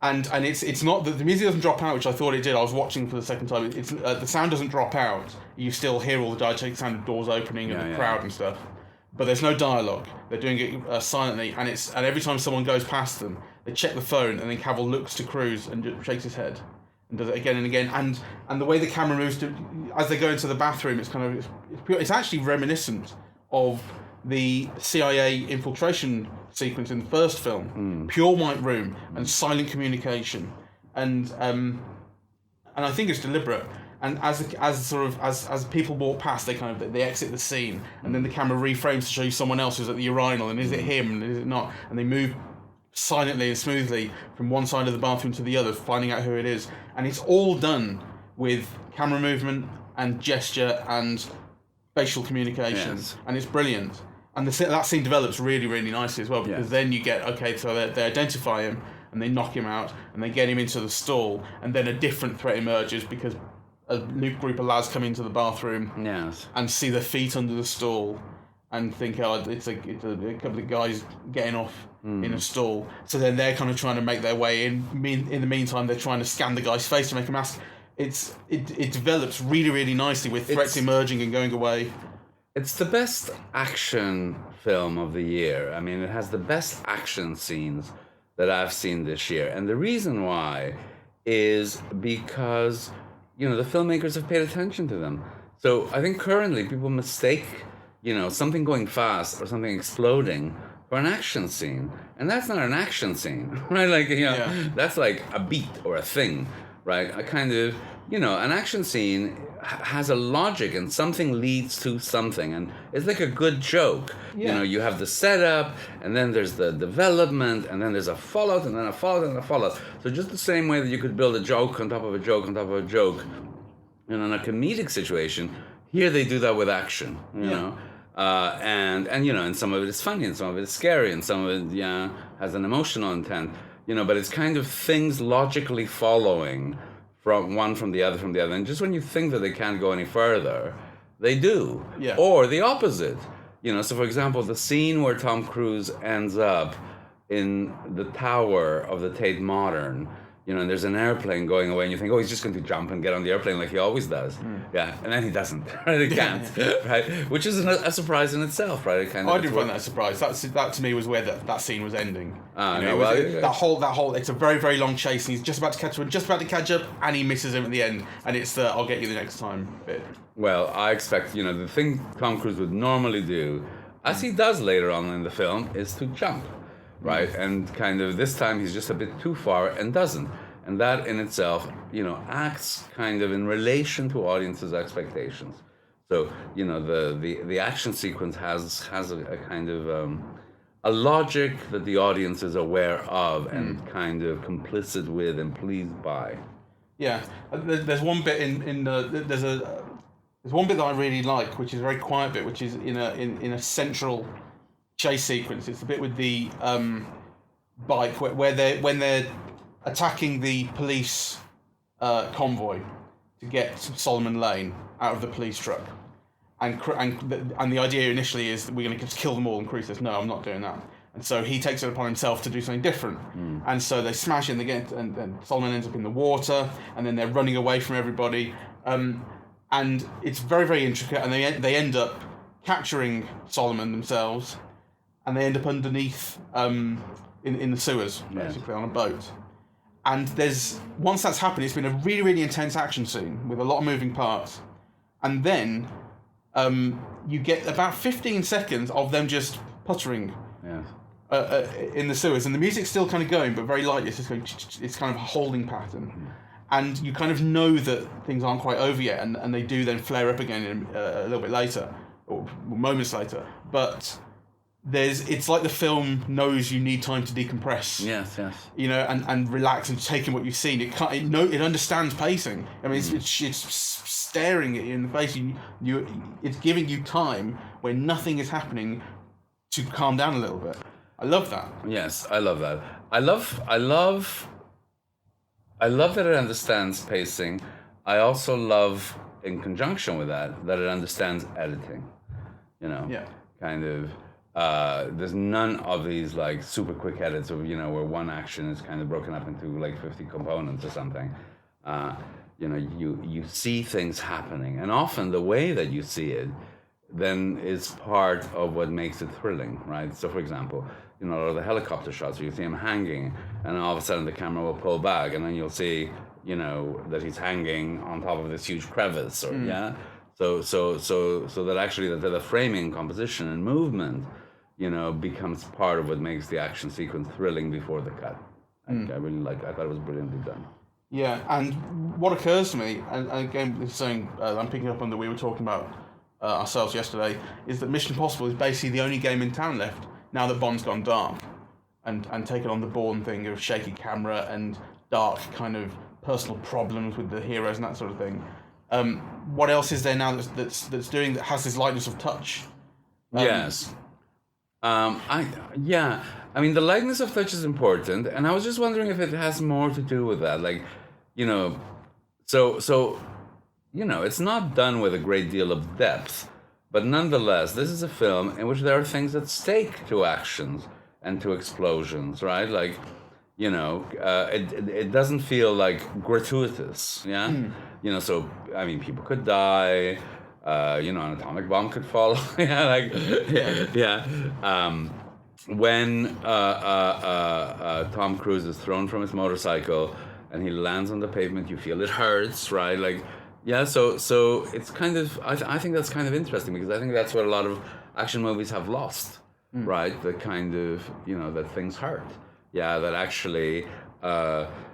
S1: And it's not that the music doesn't drop out, which I thought it did. I was watching for the second time. It's the sound doesn't drop out. You still hear all the dialogue, sound of doors opening and the crowd and stuff. But there's no dialogue. They're doing it silently, and every time someone goes past them, they check the phone, and then Cavill looks to Cruz and just shakes his head. And does it again and again, and the way the camera moves as they go into the bathroom, it's actually reminiscent of the CIA infiltration sequence in the first film. Pure white room and silent communication, and I think it's deliberate. And as people walk past, they exit the scene, and then the camera reframes to show you someone else who's at the urinal, and is it him, and is it not? And they move silently and smoothly from one side of the bathroom to the other, finding out who it is. And it's all done with camera movement and gesture and facial communication. Yes. And it's brilliant. And that scene develops really, really nicely as well, because then you get, so they identify him and they knock him out and they get him into the stall, and then a different threat emerges because a new group of lads come into the bathroom and see their feet under the stall and think, it's a couple of guys getting off in a stall. So then they're kind of trying to make their way in. In the meantime, they're trying to scan the guy's face to make him ask. It develops really, really nicely with threats emerging and going away.
S2: It's the best action film of the year. I mean, it has the best action scenes that I've seen this year. And the reason why is because, you know, the filmmakers have paid attention to them. So I think currently people mistake, you know, something going fast or something exploding for an action scene. And that's not an action scene, right? Like, you know, that's like a beat or a thing, right? A kind of, you know, an action scene has a logic and something leads to something. And it's like a good joke. Yeah. You know, you have the setup and then there's the development and then there's a fallout and then a fallout and a fallout. So just the same way that you could build a joke on top of a joke on top of a joke, and in a comedic situation, here they do that with action, you know? And you know, and some of it is funny and some of it is scary and some of it has an emotional intent, you know, but it's kind of things logically following from the other. And just when you think that they can't go any further, they do. Yeah. Or the opposite. You know, so for example, the scene where Tom Cruise ends up in the tower of the Tate Modern, you know, and there's an airplane going away, and you think, he's just going to jump and get on the airplane like he always does. Yeah, and then he doesn't. Right? He can't. Right? Which is a surprise in itself, right?
S1: I didn't find that a surprise. That to me was where that scene was ending. That whole. It's a very, very long chase, and he's just about to catch up, and he misses him at the end, and it's the "I'll get you the next time" bit.
S2: Well, I expect, you know, the thing Tom Cruise would normally do, as he does later on in the film, is to jump. Right, and kind of this time he's just a bit too far and doesn't, and that in itself, you know, acts kind of in relation to audiences' expectations. So, you know, the action sequence has a kind of a logic that the audience is aware of and kind of complicit with and pleased by.
S1: Yeah, there's one bit there's one bit that I really like, which is a very quiet bit, which is in a central chase sequence. It's the bit with the bike when they're attacking the police convoy to get Solomon Lane out of the police truck, and the idea initially is that we're going to just kill them all, and Cruz says, "No, I'm not doing that." And so he takes it upon himself to do something different. And so they smash and they get, and Solomon ends up in the water, and then they're running away from everybody. And it's very, very intricate, and they end up capturing Solomon themselves, and they end up underneath in the sewers, basically, on a boat. And once that's happened, it's been a really, really intense action scene with a lot of moving parts. And then you get about 15 seconds of them just puttering in the sewers. And the music's still kind of going, but very lightly. It's just going, it's kind of a holding pattern. And you kind of know that things aren't quite over yet, and they do then flare up again a little bit later, or moments later. But it's like the film knows you need time to decompress.
S2: Yes.
S1: You know, and relax and take in what you've seen. It understands pacing. I mean, it's staring at you in the face. It's giving you time where nothing is happening to calm down a little bit. I love that.
S2: Yes, I love that. I love that it understands pacing. I also love, in conjunction with that it understands editing. You know, kind of. There's none of these like super quick edits of, you know, where one action is kind of broken up into like 50 components or something. You know, you see things happening, and often the way that you see it then is part of what makes it thrilling, right? So, for example, you know, the helicopter shots where you see him hanging, and all of a sudden the camera will pull back, and then you'll see, you know, that he's hanging on top of this huge crevice, or So that actually the framing, composition, and movement, you know, becomes part of what makes the action sequence thrilling before the cut. I really I thought it was brilliantly done.
S1: Yeah, and what occurs to me, and again, this is something I'm picking up on that we were talking about ourselves yesterday, is that Mission Impossible is basically the only game in town left now that Bond's gone dark, and taken on the Bourne thing of shaky camera and dark kind of personal problems with the heroes and that sort of thing. What else is there now that's doing that has this lightness of touch?
S2: Yes. I mean, the lightness of touch is important, and I was just wondering if it has more to do with that. Like, you know, so you know, it's not done with a great deal of depth, but nonetheless, this is a film in which there are things at stake to actions and to explosions, right? Like, you know, it doesn't feel like gratuitous, You know, so, I mean, people could die, you know, an atomic bomb could fall, when Tom Cruise is thrown from his motorcycle and he lands on the pavement, you feel it hurts, right? Like, so it's kind of, I think that's kind of interesting, because I think that's what a lot of action movies have lost, right? The kind of, you know, that things hurt. Yeah, that actually,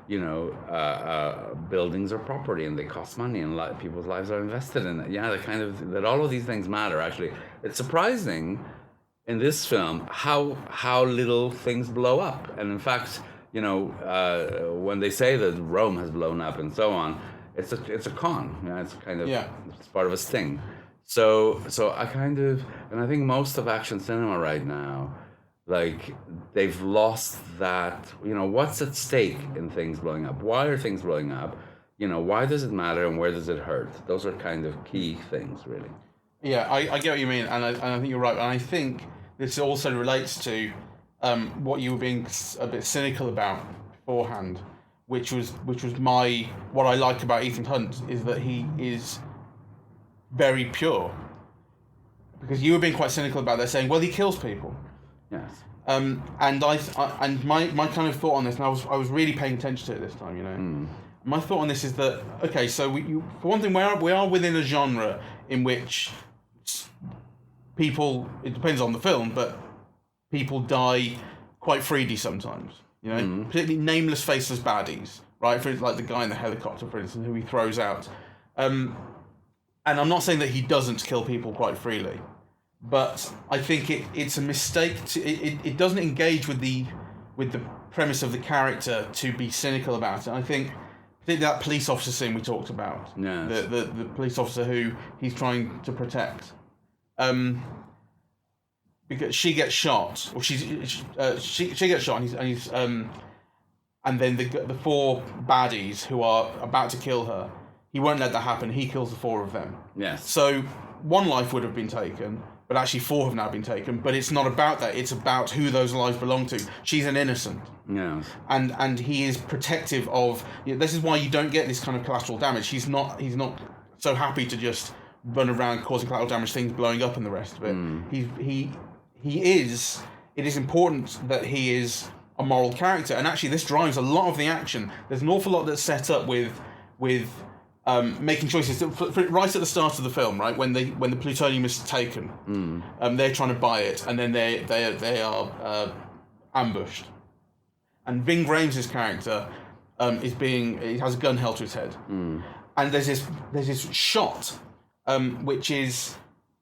S2: you know, buildings are property and they cost money, and people's lives are invested in it. Yeah, that all of these things matter. Actually, it's surprising in this film how little things blow up. And in fact, you know, when they say that Rome has blown up and so on, it's a con. You know, it's kind of it's part of a sting. So I kind of, and I think most of action cinema right now, like, they've lost that, you know, what's at stake in things blowing up? Why are things blowing up? You know, why does it matter, and where does it hurt? Those are kind of key things, really.
S1: Yeah, I get what you mean, and I think you're right. And I think this also relates to what you were being a bit cynical about beforehand, which was what I like about Ethan Hunt is that he is very pure. Because you were being quite cynical about that, saying, well, he kills people.
S2: Yes.
S1: And my kind of thought on this, and I was really paying attention to it this time, you know. My thought on this is that, okay, so for one thing, we are within a genre in which people, it depends on the film, but people die quite freely sometimes, you know, particularly nameless, faceless baddies, right? For like the guy in the helicopter, for instance, who he throws out. And I'm not saying that he doesn't kill people quite freely, but I think it's a mistake it doesn't engage with the premise of the character to be cynical about it. I think that police officer scene we talked about, the police officer who he's trying to protect, because she gets shot, or she gets shot, and then the four baddies who are about to kill her, he won't let that happen. He kills the four of them.
S2: Yes.
S1: So one life would have been taken, but actually 4 have now been taken. But it's not about that. It's about who those lives belong to. She's an innocent.
S2: Yes.
S1: And he is protective of. This is why you don't get this kind of collateral damage. He's not so happy to just run around causing collateral damage, things blowing up, and the rest of it. He is. It is important that he is a moral character, and actually this drives a lot of the action. There's an awful lot that's set up with making choices right at the start of the film, right when the plutonium is taken. They're trying to buy it, and then they are ambushed. And Ving Rhames' character he has a gun held to his head, and there's this shot, which is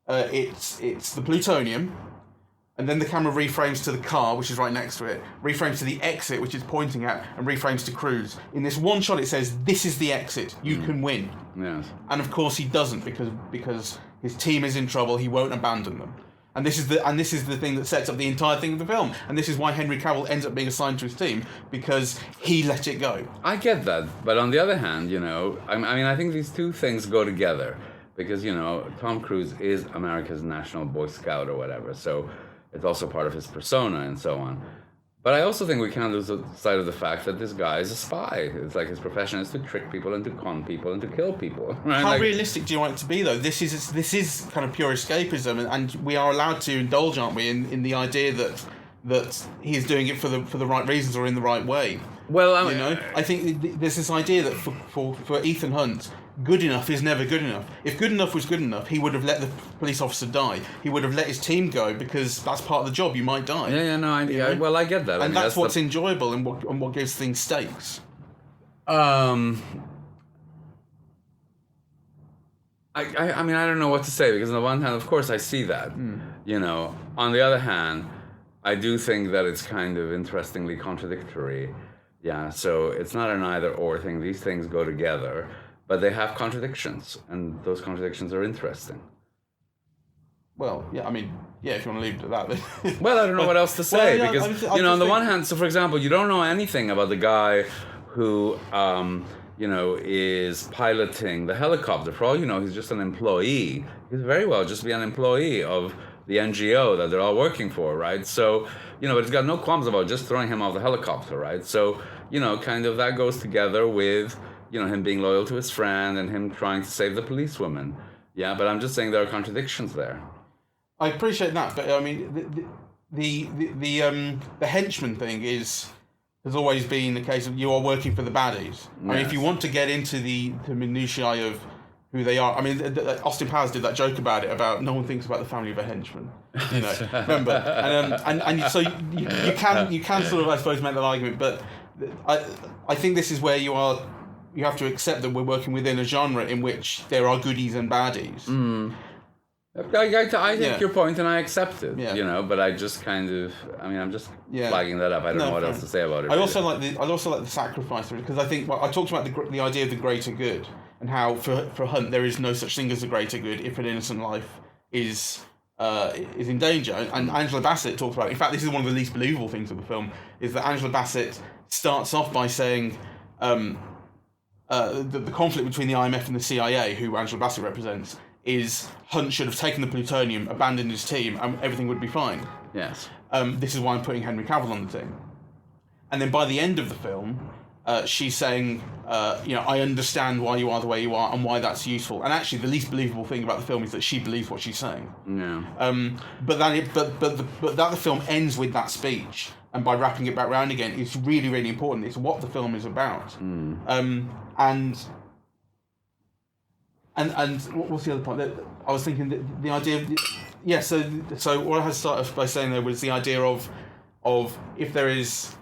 S1: it's the plutonium. And then the camera reframes to the car, which is right next to it, reframes to the exit, which it's pointing at, and reframes to Cruz. In this one shot, it says, "This is the exit. You can win."
S2: Yes.
S1: And of course, he doesn't because his team is in trouble. He won't abandon them. And this is the thing that sets up the entire thing of the film. And this is why Henry Cavill ends up being assigned to his team, because he let it go.
S2: I get that, but on the other hand, I think these two things go together because Tom Cruise is America's national Boy Scout or whatever, so. It's also part of his persona and so on. But I also think we can't lose sight of the fact that this guy is a spy. It's like his profession is to trick people and to con people and to kill people. Right?
S1: How realistic do you want it to be, though? This is kind of pure escapism, and we are allowed to indulge, aren't we, in the idea that he is doing it for the right reasons or in the right way.
S2: Well,
S1: I think there's this idea that for Ethan Hunt, good enough is never good enough. If good enough was good enough, he would have let the police officer die. He would have let his team go because that's part of the job. You might die.
S2: Well, I get that.
S1: And that's what's enjoyable and what gives things stakes.
S2: I don't know what to say, because on the one hand, of course, I see that. On the other hand, I do think that it's kind of interestingly contradictory. Yeah, so it's not an either-or thing. These things go together. But they have contradictions, and those contradictions are interesting.
S1: Well, yeah, if you want to leave it at that.
S2: Well, I don't know what else to say, because, on the one hand, so for example, you don't know anything about the guy who, is piloting the helicopter. For all you know, he's just an employee. He could very well just be an employee of the NGO that they're all working for, right? So, but he's got no qualms about just throwing him off the helicopter, right? So, kind of that goes together with... him being loyal to his friend and him trying to save the policewoman. Yeah, but I'm just saying there are contradictions there.
S1: I appreciate that, but the henchman thing has always been the case of you are working for the baddies. Yes. If you want to get into the minutiae of who they are, Austin Powers did that joke about it, about no one thinks about the family of a henchman. Remember? And so you can sort of, I suppose, make that argument, but I think this is where you have to accept that we're working within a genre in which there are goodies and baddies.
S2: I take your point and I accept it, but I just kind of, I'm just flagging that up. I don't know what else to say about it.
S1: I also like the sacrifice of it, because I think I talked about the idea of the greater good and how for Hunt there is no such thing as a greater good if an innocent life is in danger. And Angela Bassett talks about it. In fact, this is one of the least believable things of the film, is that Angela Bassett starts off by saying the conflict between the IMF and the CIA, who Angela Bassett represents, is Hunt should have taken the plutonium, abandoned his team, and everything would be fine.
S2: Yes.
S1: This is why I'm putting Henry Cavill on the team. And then by the end of the film, she's saying, I understand why you are the way you are and why that's useful. And actually, the least believable thing about the film is that she believes what she's saying.
S2: Yeah.
S1: But that the film ends with that speech, and by wrapping it back round again, it's really, really important. It's what the film is about. And what was the other point? I was thinking that the idea of so what I had started off by saying there was the idea of if there is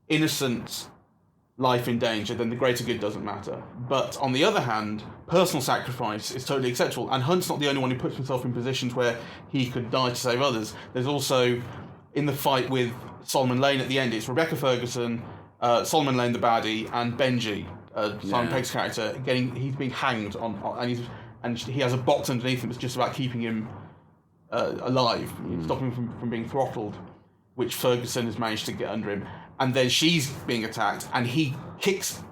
S1: innocent life in danger, then the greater good doesn't matter. But on the other hand, personal sacrifice is totally acceptable, and Hunt's not the only one who puts himself in positions where he could die to save others. There's also, in the fight with Solomon Lane at the end, it's Rebecca Ferguson, Solomon Lane the baddie, and Benji, Simon Pegg's character, he's being hanged and he has a box underneath him that's just about keeping him alive, stopping him from being throttled, which Ferguson has managed to get under him. And then she's being attacked, and he kicks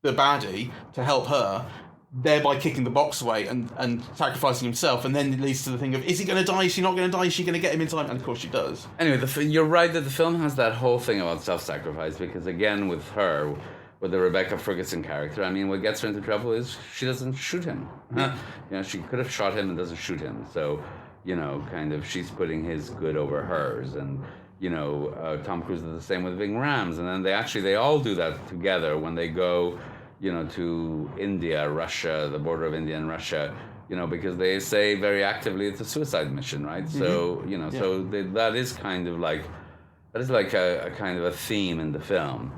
S1: the baddie to help her, thereby kicking the box away and sacrificing himself, and then it leads to the thing of, is he going to die? Is she not going to die? Is she going to get him in time? And of course she does.
S2: Anyway, you're right that the film has that whole thing about self-sacrifice, because again, with her, with the Rebecca Ferguson character, I mean, what gets her into trouble is she doesn't shoot him. You know, she could have shot him and doesn't shoot him. So, you know, kind of, she's putting his good over hers. And, you know, Tom Cruise does the same with Ving Rhames. And then they all do that together when they go, you know, to India, Russia, the border of India and Russia, you know, because they say very actively it's a suicide mission, right? Mm-hmm. So, you know, that is kind of like, a kind of a theme in the film.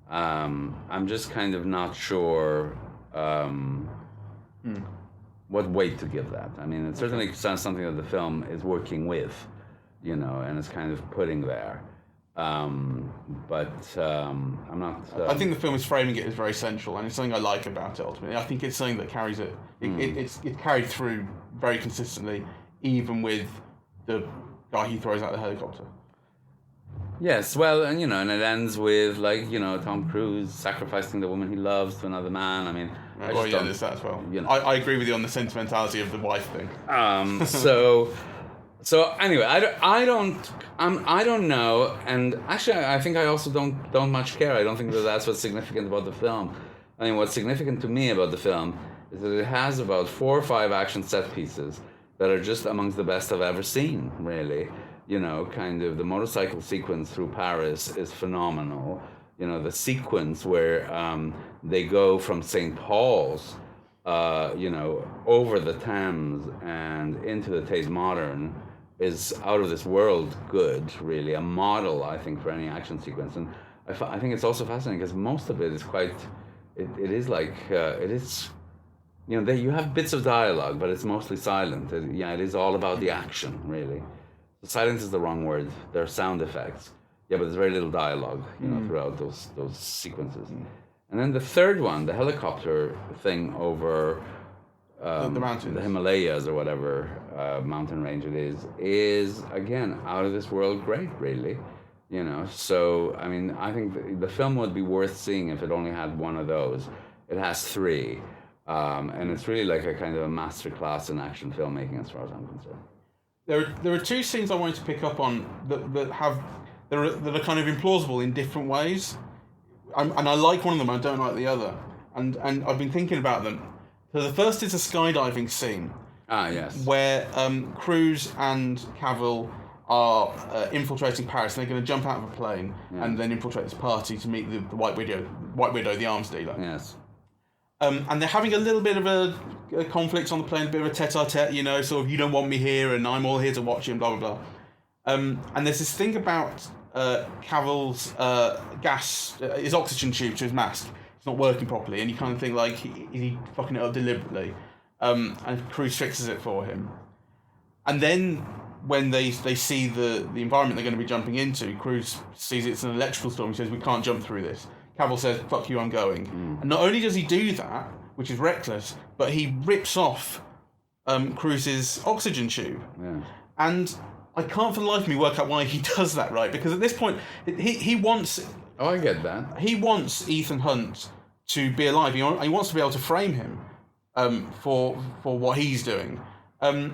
S2: I'm just kind of not sure what weight to give that. I mean, it certainly sounds something that the film is working with, you know, and it's kind of putting there. But I'm not.
S1: I think the film is framing it as very central, and it's something I like about it. Ultimately, I think it's something that carries it. It's carried through very consistently, even with the guy he throws out the helicopter.
S2: Yes, well, and you know, and it ends with, like, you know, Tom Cruise sacrificing the woman he loves to another man. I mean,
S1: there's that as well. You know. I agree with you on the sentimentality of the wife thing.
S2: So anyway, I don't know, and actually I think I also don't much care. I don't think that's what's significant about the film. I mean, what's significant to me about the film is that it has about 4 or 5 action set pieces that are just amongst the best I've ever seen, really. You know, kind of the motorcycle sequence through Paris is phenomenal. You know, the sequence where they go from St. Paul's, you know, over the Thames and into the Tate Modern is out of this world good, really. A model, I think, for any action sequence. And I think it's also fascinating because most of it is quite, it is, you know, you have bits of dialogue, but it's mostly silent. It is all about the action, really. Silence is the wrong word. There are sound effects. Yeah, but there's very little dialogue, you know, throughout those sequences. And then the third one, the helicopter thing over
S1: the mountains,
S2: the Himalayas or whatever mountain range it is again out of this world great, really. You know, so I mean, I think the film would be worth seeing if it only had one of those. It has 3, and it's really like a kind of a masterclass in action filmmaking, as far as I'm concerned.
S1: There are 2 scenes I wanted to pick up on that are kind of implausible in different ways, and I like one of them. I don't like the other, and I've been thinking about them. So the first is a skydiving scene.
S2: Ah, yes.
S1: Where Cruise and Cavill are infiltrating Paris, and they're going to jump out of a plane and then infiltrate this party to meet the White Widow, the arms dealer.
S2: Yes.
S1: And they're having a little bit of a conflict on the plane, a bit of a tete-a-tete, you know, sort of, you don't want me here and I'm all here to watch you and blah, blah, blah. And there's this thing about Cavill's his oxygen tube to his mask. It's not working properly, and you kind of think, like, is he fucking it up deliberately? And Cruise fixes it for him. And then when they see the environment they're going to be jumping into, Cruise sees it's an electrical storm. He says, we can't jump through this. Cavill says, fuck you, I'm going. And not only does he do that, which is reckless, but he rips off Cruise's oxygen tube. Yeah. And I can't for the life of me work out why he does that, right? Because at this point, he wants...
S2: Oh, I get that.
S1: He wants Ethan Hunt to be alive. He wants to be able to frame him for what he's doing. I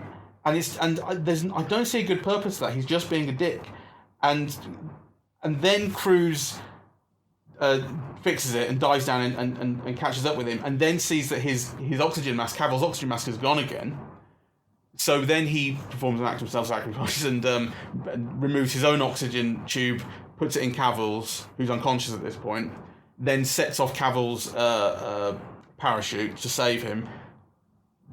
S1: don't see a good purpose to that. He's just being a dick. And then Cruise... fixes it and dives down and catches up with him, and then sees that his oxygen mask, Cavill's oxygen mask, is gone again. So then he performs an act of self-sacrifice and removes his own oxygen tube, puts it in Cavill's, who's unconscious at this point, then sets off Cavill's parachute to save him,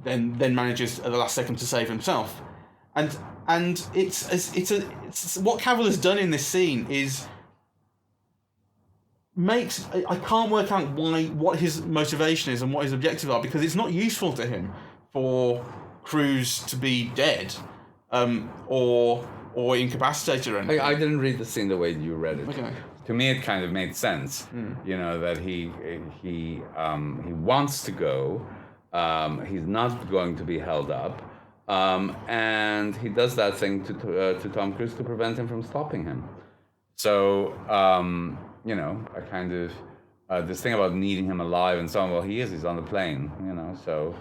S1: then manages at the last second to save himself. And it's what Cavill has done in this scene is... I can't work out what his motivation is and what his objectives are, because it's not useful to him for Cruise to be dead or incapacitated or anything.
S2: I didn't read the scene the way you read it.
S1: Okay.
S2: To me, it kind of made sense. You know, that he wants to go. He's not going to be held up, and he does that thing to Tom Cruise to prevent him from stopping him. So. You know, I kind of this thing about needing him alive and so on. Well, he's on the plane, you know. So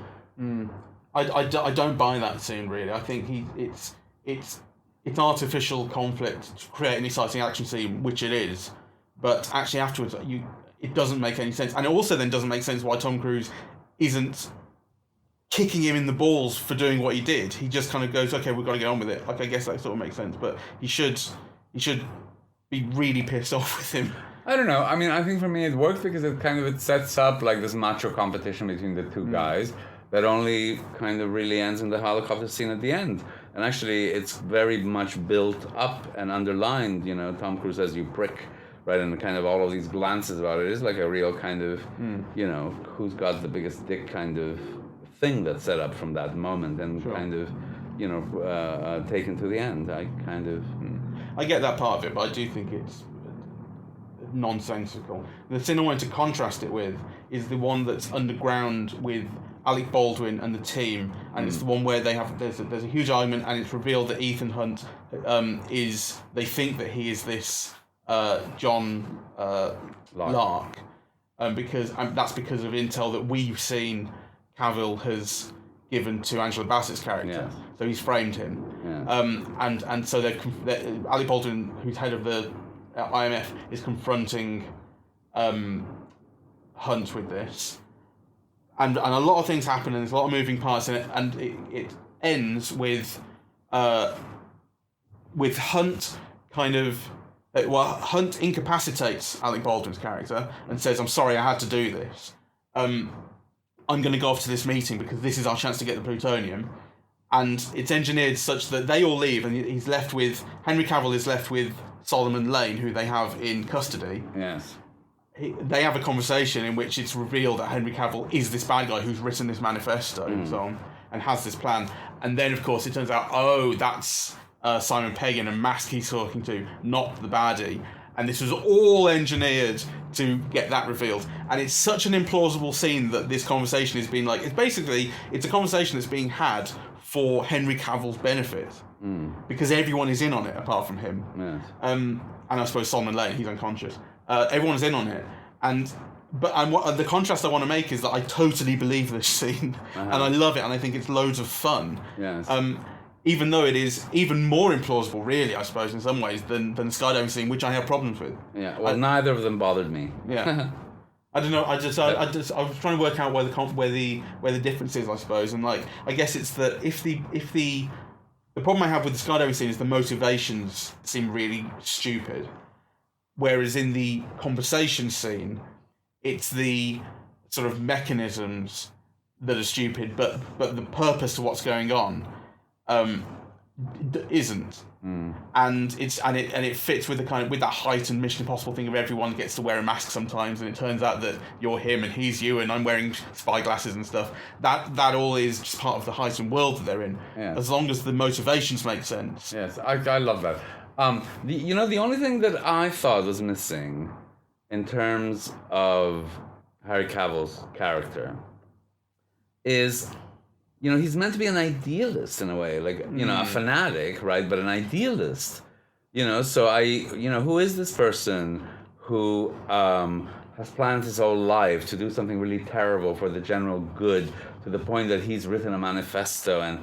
S1: I don't buy that scene really. I think it's artificial conflict to create an exciting action scene, which it is, but actually afterwards it doesn't make any sense, and it also then doesn't make sense why Tom Cruise isn't kicking him in the balls for doing what he did. He just kind of goes, okay, we've got to get on with it. Like, I guess that sort of makes sense, but he should be really pissed off with him.
S2: I don't know. I mean, I think for me it works because it sets up like this macho competition between the two guys that only kind of really ends in the helicopter scene at the end. And actually, it's very much built up and underlined. You know, Tom Cruise says, "You prick," right? And kind of all of these glances about it is like a real kind of, you know, who's got the biggest dick kind of thing that's set up from that moment and kind of, you know, taken to the end.
S1: I get that part of it, but I do think it's nonsensical. The scene I wanted to contrast it with is the one that's underground with Alec Baldwin and the team, and it's the one where there's a huge argument, and it's revealed that Ethan Hunt they think that he is this John Lark, because that's because of intel that we've seen Cavill has given to Angela Bassett's character.
S2: Yeah.
S1: So he's framed him. Yeah. And so Alec Baldwin, who's head of the IMF, is confronting Hunt with this. And a lot of things happen, and there's a lot of moving parts in it, and it ends with Hunt kind of... Hunt incapacitates Alec Baldwin's character and says, "I'm sorry, I had to do this. I'm going to go off to this meeting because this is our chance to get the plutonium." And it's engineered such that they all leave, and Henry Cavill is left with Solomon Lane, who they have in custody.
S2: Yes.
S1: They have a conversation in which it's revealed that Henry Cavill is this bad guy who's written this manifesto and so on, and has this plan. And then, of course, it turns out, that's Simon Pegg in a mask he's talking to, not the baddie. And this was all engineered to get that revealed. And it's such an implausible scene that this conversation is being like... It's a conversation that's being had for Henry Cavill's benefit. Because everyone is in on it, apart from him.
S2: Yes.
S1: And I suppose Solomon Lane, he's unconscious. Everyone's in on it. But what the contrast I want to make is that I totally believe this scene. And I love it, and I think it's loads of fun.
S2: Yes.
S1: Even though it is even more implausible, really, I suppose, in some ways, than the skydiving scene, which I have problems with.
S2: Yeah, well, neither of them bothered me.
S1: Yeah. I don't know. I was trying to work out where the difference is, I suppose, and like I guess it's that if the problem I have with the skydiving scene is the motivations seem really stupid, whereas in the conversation scene, it's the sort of mechanisms that are stupid, but the purpose to what's going on isn't. And it fits with with that heightened Mission Impossible thing of everyone gets to wear a mask sometimes, and it turns out that you're him and he's you, and I'm wearing spy glasses and stuff. That all is just part of the heightened world that they're in. Yeah. As long as the motivations make sense.
S2: Yes, I love that. The only thing that I thought was missing in terms of Harry Cavill's character is, he's meant to be an idealist in a way, like, a fanatic, right? But an idealist, so who is this person who has planned his whole life to do something really terrible for the general good, to the point that he's written a manifesto and,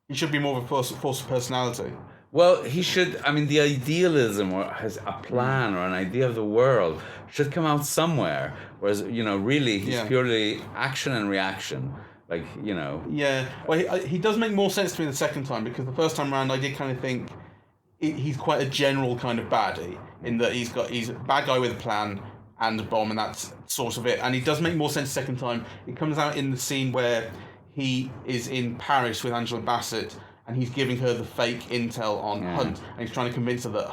S1: He should be more of a force of personality.
S2: Well, he should, the idealism or has a plan or an idea of the world should come out somewhere. Whereas, really, he's purely action and reaction.
S1: Yeah. Well, he does make more sense to me the second time, because the first time around I did kind of think he's quite a general kind of baddie, in that he's a bad guy with a plan and a bomb, and that's sort of it. And he does make more sense the second time. It comes out in the scene where he is in Paris with Angela Bassett, and he's giving her the fake intel on Hunt, and he's trying to convince her that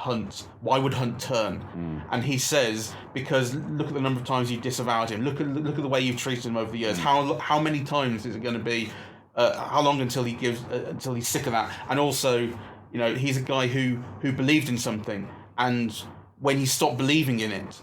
S1: why would Hunt turn? And he says, because look at the number of times you've disavowed him, look at the way you've treated him over the years, how many times is it going to be, how long until he's sick of that? And also, he's a guy who believed in something, and when he stopped believing in it,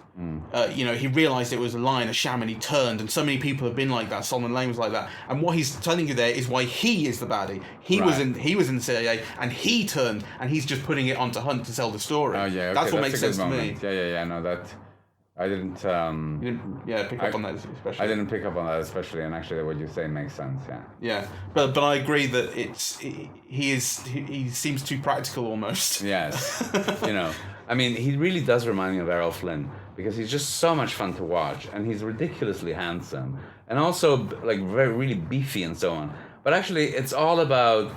S1: he realised it was a lie and a sham, and he turned. And so many people have been like that. Solomon Lane was like that. And what he's telling you there is why he is the baddie. He was in the CIA, and he turned, and he's just putting it onto Hunt to sell the story.
S2: Oh yeah, okay.
S1: That's what makes sense to me.
S2: Yeah. No, I didn't.
S1: You didn't, pick up on that especially.
S2: I didn't pick up on that especially, and actually, what you say makes sense. Yeah.
S1: Yeah, but I agree that he seems too practical almost.
S2: Yes. I mean, he really does remind me of Errol Flynn because he's just so much fun to watch, and he's ridiculously handsome, and also like really beefy and so on. But actually, it's all about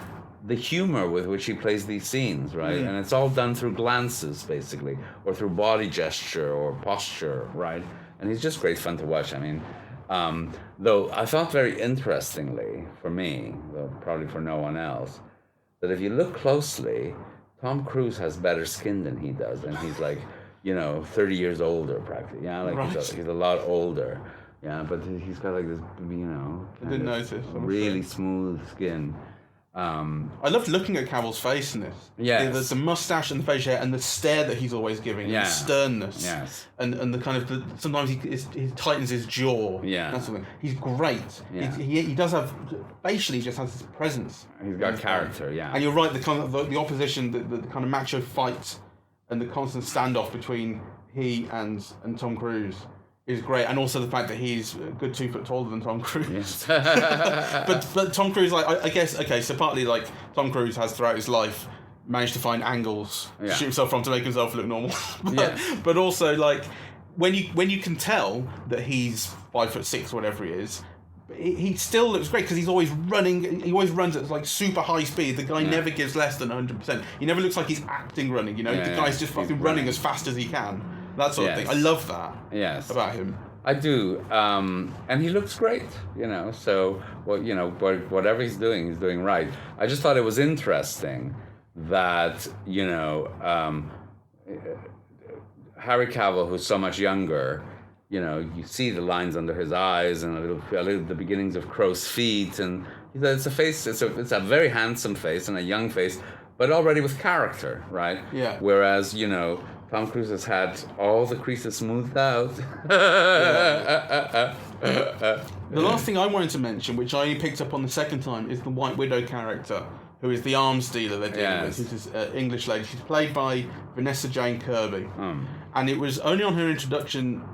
S2: the humor with which he plays these scenes, right? And it's all done through glances, basically, or through body gesture or posture, right? And he's just great fun to watch. I mean, though I thought very interestingly, for me, though probably for no one else, that if you look closely, Tom Cruise has better skin than he does, and he's like, 30 years older practically. Yeah, like
S1: right.
S2: he's a lot older. Yeah, but he's got like this,
S1: I didn't notice.
S2: Really smooth skin.
S1: I loved looking at Cavill's face in this.
S2: Yes.
S1: The mustache and the facial hair and the stare that he's always giving, and the sternness.
S2: Yes.
S1: And the kind of sometimes he tightens his jaw.
S2: Yeah.
S1: That's something. He's great.
S2: Yeah.
S1: He does have facially just has this presence.
S2: He's got character. Yeah.
S1: And you're right. The kind of the opposition, the kind of macho fight, and the constant standoff between he and Tom Cruise is great, and also the fact that he's a good 2 foot taller than Tom Cruise.
S2: Yes.
S1: but Tom Cruise, like I guess, okay, so partly like Tom Cruise has throughout his life managed to find angles to shoot himself from to make himself look normal. But also like when you can tell that he's 5'6" or whatever he is, he still looks great because he's always running. He always runs at like super high speed. The guy never gives less than 100%. He never looks like he's acting running. The guy's just fucking running as fast as he can. That sort of thing. I love that.
S2: Yes.
S1: About him.
S2: I do, and he looks great. So whatever he's doing right. I just thought it was interesting that Harry Cavill, who's so much younger, you see the lines under his eyes and a little the beginnings of crow's feet, and it's a face. It's a very handsome face and a young face, but already with character, right?
S1: Yeah.
S2: Whereas Tom Cruise has had all the creases smoothed out.
S1: The last thing I wanted to mention, which I only picked up on the second time, is the White Widow character, who is the arms dealer they're dealing with, who's this English lady. She's played by Vanessa Jane Kirby. And it was only on her introduction,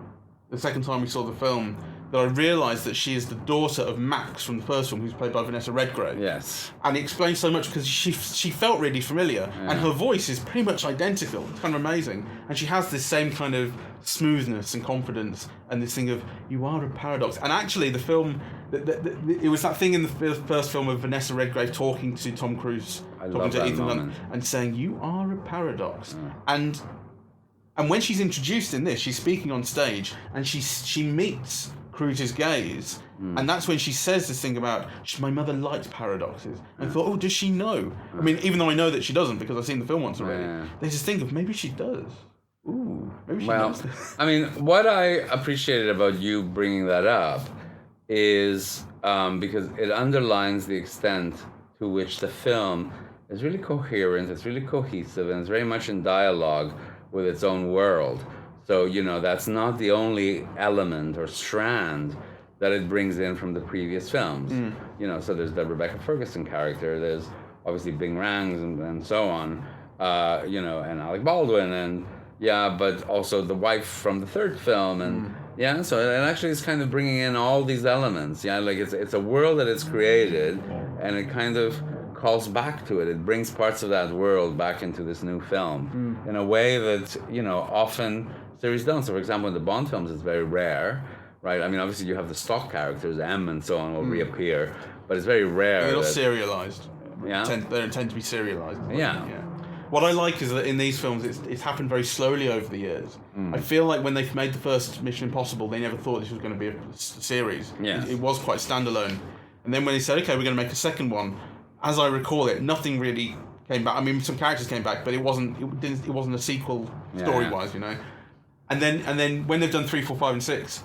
S1: the second time we saw the film, that I realised that she is the daughter of Max from the first film, who's played by Vanessa Redgrave.
S2: Yes.
S1: And it explains so much because she felt really familiar, and her voice is pretty much identical. It's kind of amazing. And she has this same kind of smoothness and confidence, and this thing of, you are a paradox. And actually, the film, it was that thing in the first film of Vanessa Redgrave talking to Tom Cruise, talking to Ethan Hunt, and saying, you are a paradox. And when she's introduced in this, she's speaking on stage, and she meets Cruise's gaze, and that's when she says this thing about my mother liked paradoxes. And I thought, oh, does she know? I mean, even though I know that she doesn't because I've seen the film once already, there's this thing of maybe she does. Ooh, maybe she knows this.
S2: I mean, what I appreciated about you bringing that up is because it underlines the extent to which the film is really coherent, it's really cohesive, and it's very much in dialogue with its own world. So, that's not the only element or strand that it brings in from the previous films. So there's the Rebecca Ferguson character, there's obviously Bing Rangs and so on, and Alec Baldwin, but also the wife from the third film, and so it actually is kind of bringing in all these elements. Like it's a world that it's created, and it kind of calls back to it. It brings parts of that world back into this new film in a way that, often series don't. So, for example, in the Bond films, it's very rare, right? I mean, obviously, you have the stock characters, M and so on, will reappear, but it's very rare.
S1: They're not serialized.
S2: Yeah.
S1: They tend to be serialized.
S2: Yeah.
S1: What I like is that in these films, it's happened very slowly over the years. I feel like when they made the first Mission Impossible, they never thought this was going to be a series.
S2: Yeah.
S1: It was quite standalone. And then when they said, okay, we're going to make a second one, as I recall it, nothing really came back. I mean, some characters came back, but it wasn't a sequel story-wise, And then when they've done 3, 4, 5, and 6,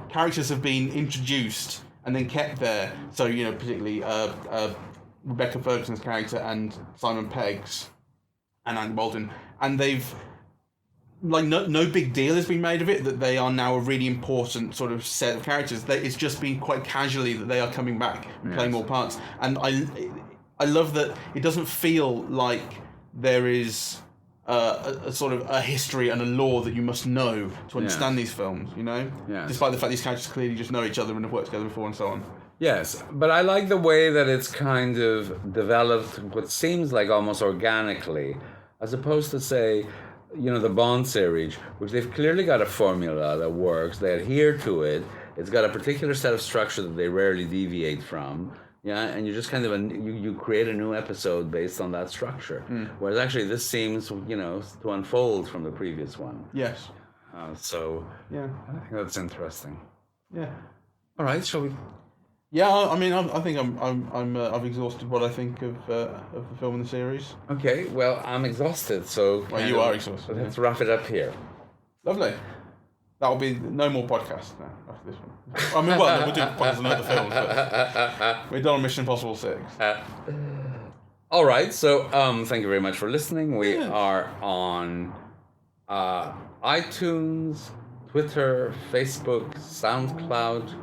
S1: characters have been introduced and then kept there. So particularly Rebecca Ferguson's character and Simon Pegg's and Andy Baldwin, and they've no big deal has been made of it that they are now a really important sort of set of characters. It's just been quite casually that they are coming back and playing more parts, and I love that it doesn't feel like there is a sort of a history and a lore that you must know to understand these films, you know?
S2: Yes.
S1: Despite the fact these characters clearly just know each other and have worked together before and so on.
S2: Yes, but I like the way that it's kind of developed what seems like almost organically, as opposed to, say, the Bond series, which they've clearly got a formula that works, they adhere to it, it's got a particular set of structure that they rarely deviate from, and you just kind of, you create a new episode based on that structure. Whereas actually this seems, to unfold from the previous one.
S1: Yes.
S2: So, I think that's interesting.
S1: Yeah.
S2: All right, shall we...
S1: Yeah, I mean, I think I've exhausted what I think of the film and the series.
S2: Okay, well, I'm exhausted, so...
S1: Well, you are exhausted.
S2: Let's wrap it up here.
S1: Lovely. That'll be no more podcasts now after this one. I mean, well, we'll do podcasts on other films, but we're done on Mission Impossible 6.
S2: All right, so thank you very much for listening. We are on iTunes, Twitter, Facebook, SoundCloud.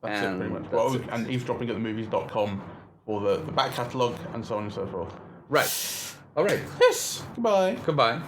S1: That's it, pretty much. Well, and eavesdroppingatthemovies.com for the back catalogue and so on and so forth.
S2: Right. All right.
S1: Yes. Goodbye.
S2: Goodbye.